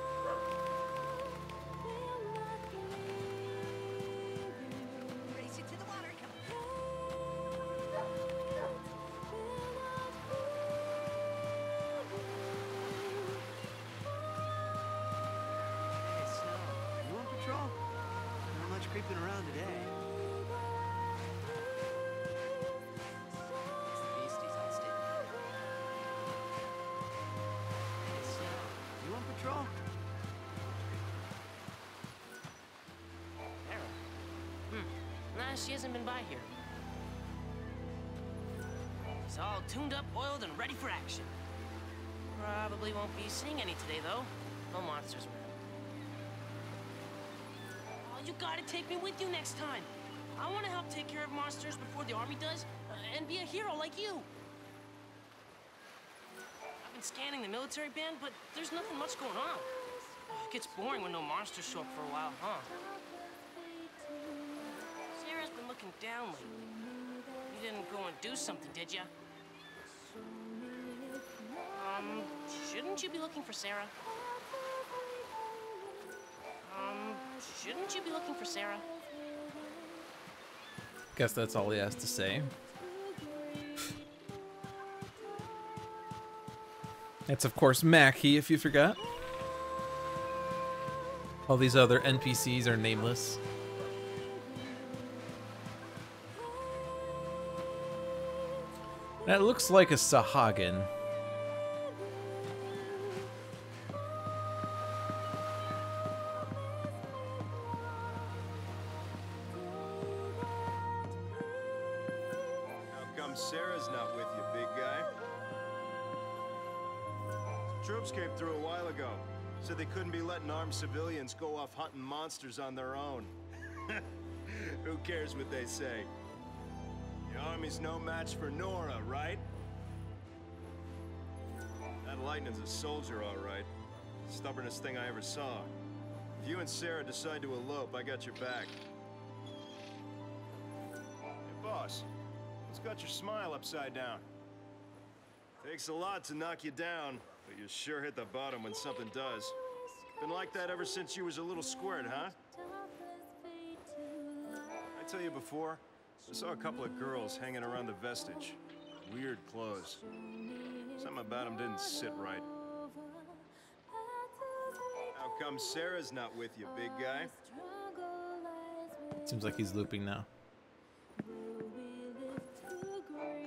creeping around today. Beasties on state. You on patrol? Sarah? Nah, she hasn't been by here. She's all tuned up, oiled, and ready for action. Probably won't be seeing any today, though. No monsters around. Oh, you gotta take me with you next time. I want to help take care of monsters before the army does, and be a hero like you. I've been scanning the military band, but there's nothing much going on. It gets boring when no monsters show up for a while, huh? Sarah's been looking down lately. You didn't go and do something, did ya? Shouldn't you be looking for Sarah? Shouldn't you be looking for Sarah? Guess that's all he has to say. It's of course Mackie, if you forgot. All these other NPCs are nameless. That looks like a Sahagin. Sarah's not with you, big guy. Troops came through a while ago. Said they couldn't be letting armed civilians go off hunting monsters on their own. Who cares what they say? The army's no match for Nora, right? That Lightning's a soldier, all right. Stubbornest thing I ever saw. If you and Sarah decide to elope, I got your back. Hey, boss. What's got your smile upside down? Takes a lot to knock you down, but you sure hit the bottom when something does. Been like that ever since you was a little squirt, huh? I tell you before, I saw a couple of girls hanging around the vestige. Weird clothes. Something about them didn't sit right. How come Sarah's not with you, big guy? Seems like he's looping now.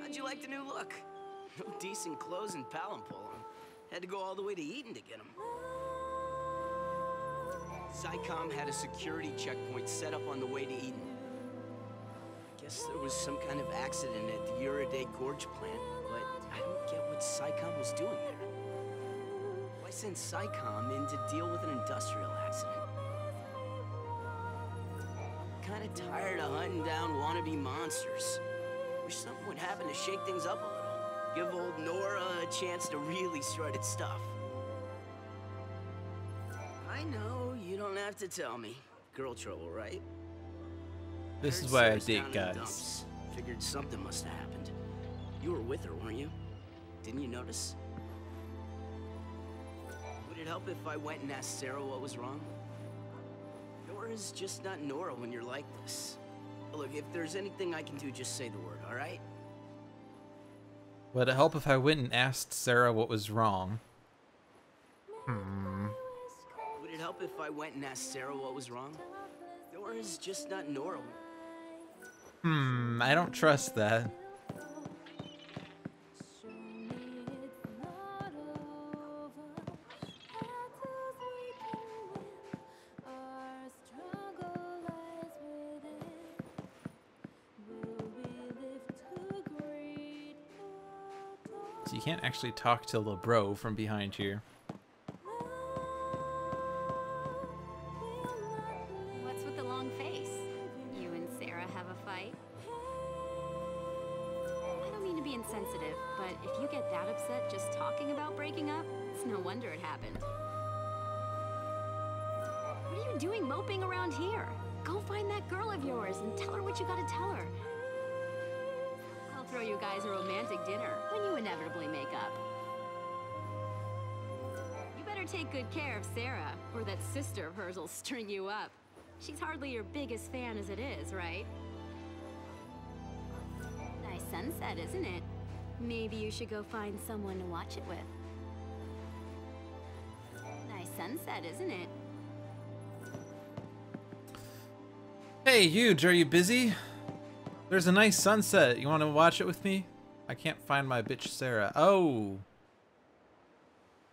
How'd you like the new look? No decent clothes in Palanpol. Had to go all the way to Eden to get them. SciComm had a security checkpoint set up on the way to Eden. Guess there was some kind of accident at the Uriday Gorge plant, but I don't get what SciComm was doing there. Why send SciComm in to deal with an industrial accident? Kinda tired of hunting down wannabe monsters. Wish something would happen to shake things up a little. Give old Nora a chance to really strut its stuff. I know, you don't have to tell me. Girl trouble, right? This is why I date guys. Figured something must have happened. You were with her, weren't you? Didn't you notice? Would it help if I went and asked Sarah what was wrong? Nora's just not Nora when you're like this. Look, if there's anything I can do, just say the word, all right? Would it help if I went and asked Sarah what was wrong? Would it help if I went and asked Sarah what was wrong? Nora's just not Nora. I don't trust that. So you can't actually talk to LeBro from behind here. What's with the long face? You and Sarah have a fight? I don't mean to be insensitive, but if you get that upset just talking about breaking up, it's no wonder it happened. What are you doing moping around here? Go find that girl of yours and tell her what you gotta tell her. I'll throw you guys a romantic dinner when you inevitably make up. You better take good care of Sarah, or that sister of hers will string you up. She's hardly your biggest fan as it is, right? Nice sunset, isn't it? Maybe you should go find someone to watch it with. Nice sunset, isn't it? Hey, Huge, are you busy? There's a nice sunset. You want to watch it with me? I can't find my bitch Sarah. Oh.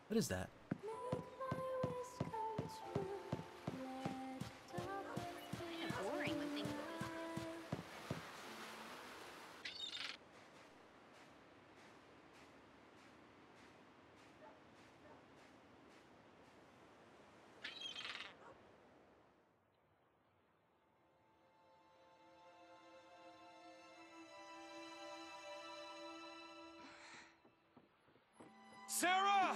What is that? Boring when things Sarah!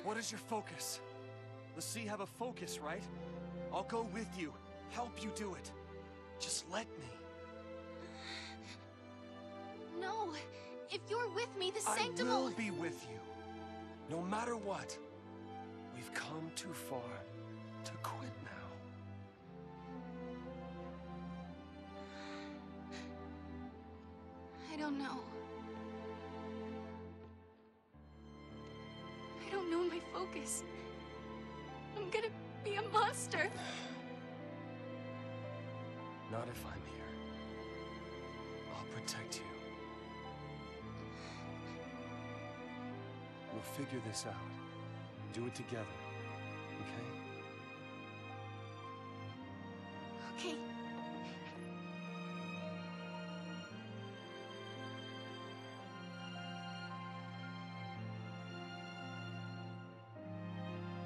What is your focus? Let's see, have a focus, right? I'll go with you, help you do it. Just let me. No, if you're with me, the sanctum I will be with you, no matter what. We've come too far to quit now. I don't know. I don't know my focus. I'm gonna be a monster. Not if I'm here. I'll protect you. We'll figure this out. Do it together, okay? Okay.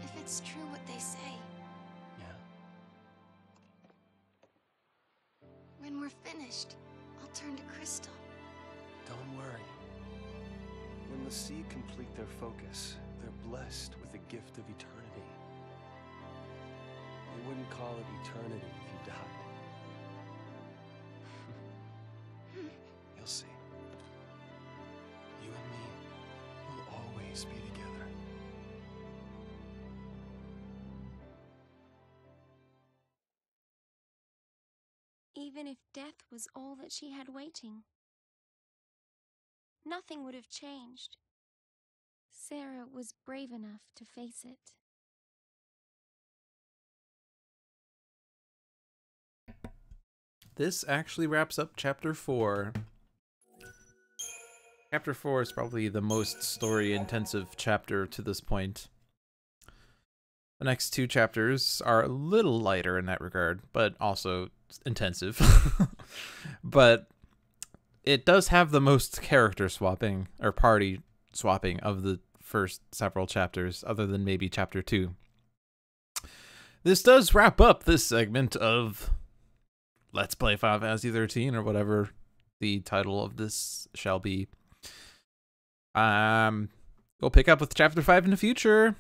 If it's true what they say. Yeah? When we're finished, I'll turn to crystal. Don't worry. When the sea complete their focus, they're blessed with the gift of eternity. They wouldn't call it eternity if you died. You'll see. You and me will always be together. Even if death was all that she had waiting, nothing would have changed. Sarah was brave enough to face it. This actually wraps up Chapter 4. Chapter 4 is probably the most story-intensive chapter to this point. The next two chapters are a little lighter in that regard, but also intensive. But it does have the most character swapping, or party swapping, of the first several chapters, other than maybe Chapter 2. This does wrap up this segment of Let's Play Final Fantasy 13, or whatever the title of this shall be. We'll pick up with Chapter 5 in the future.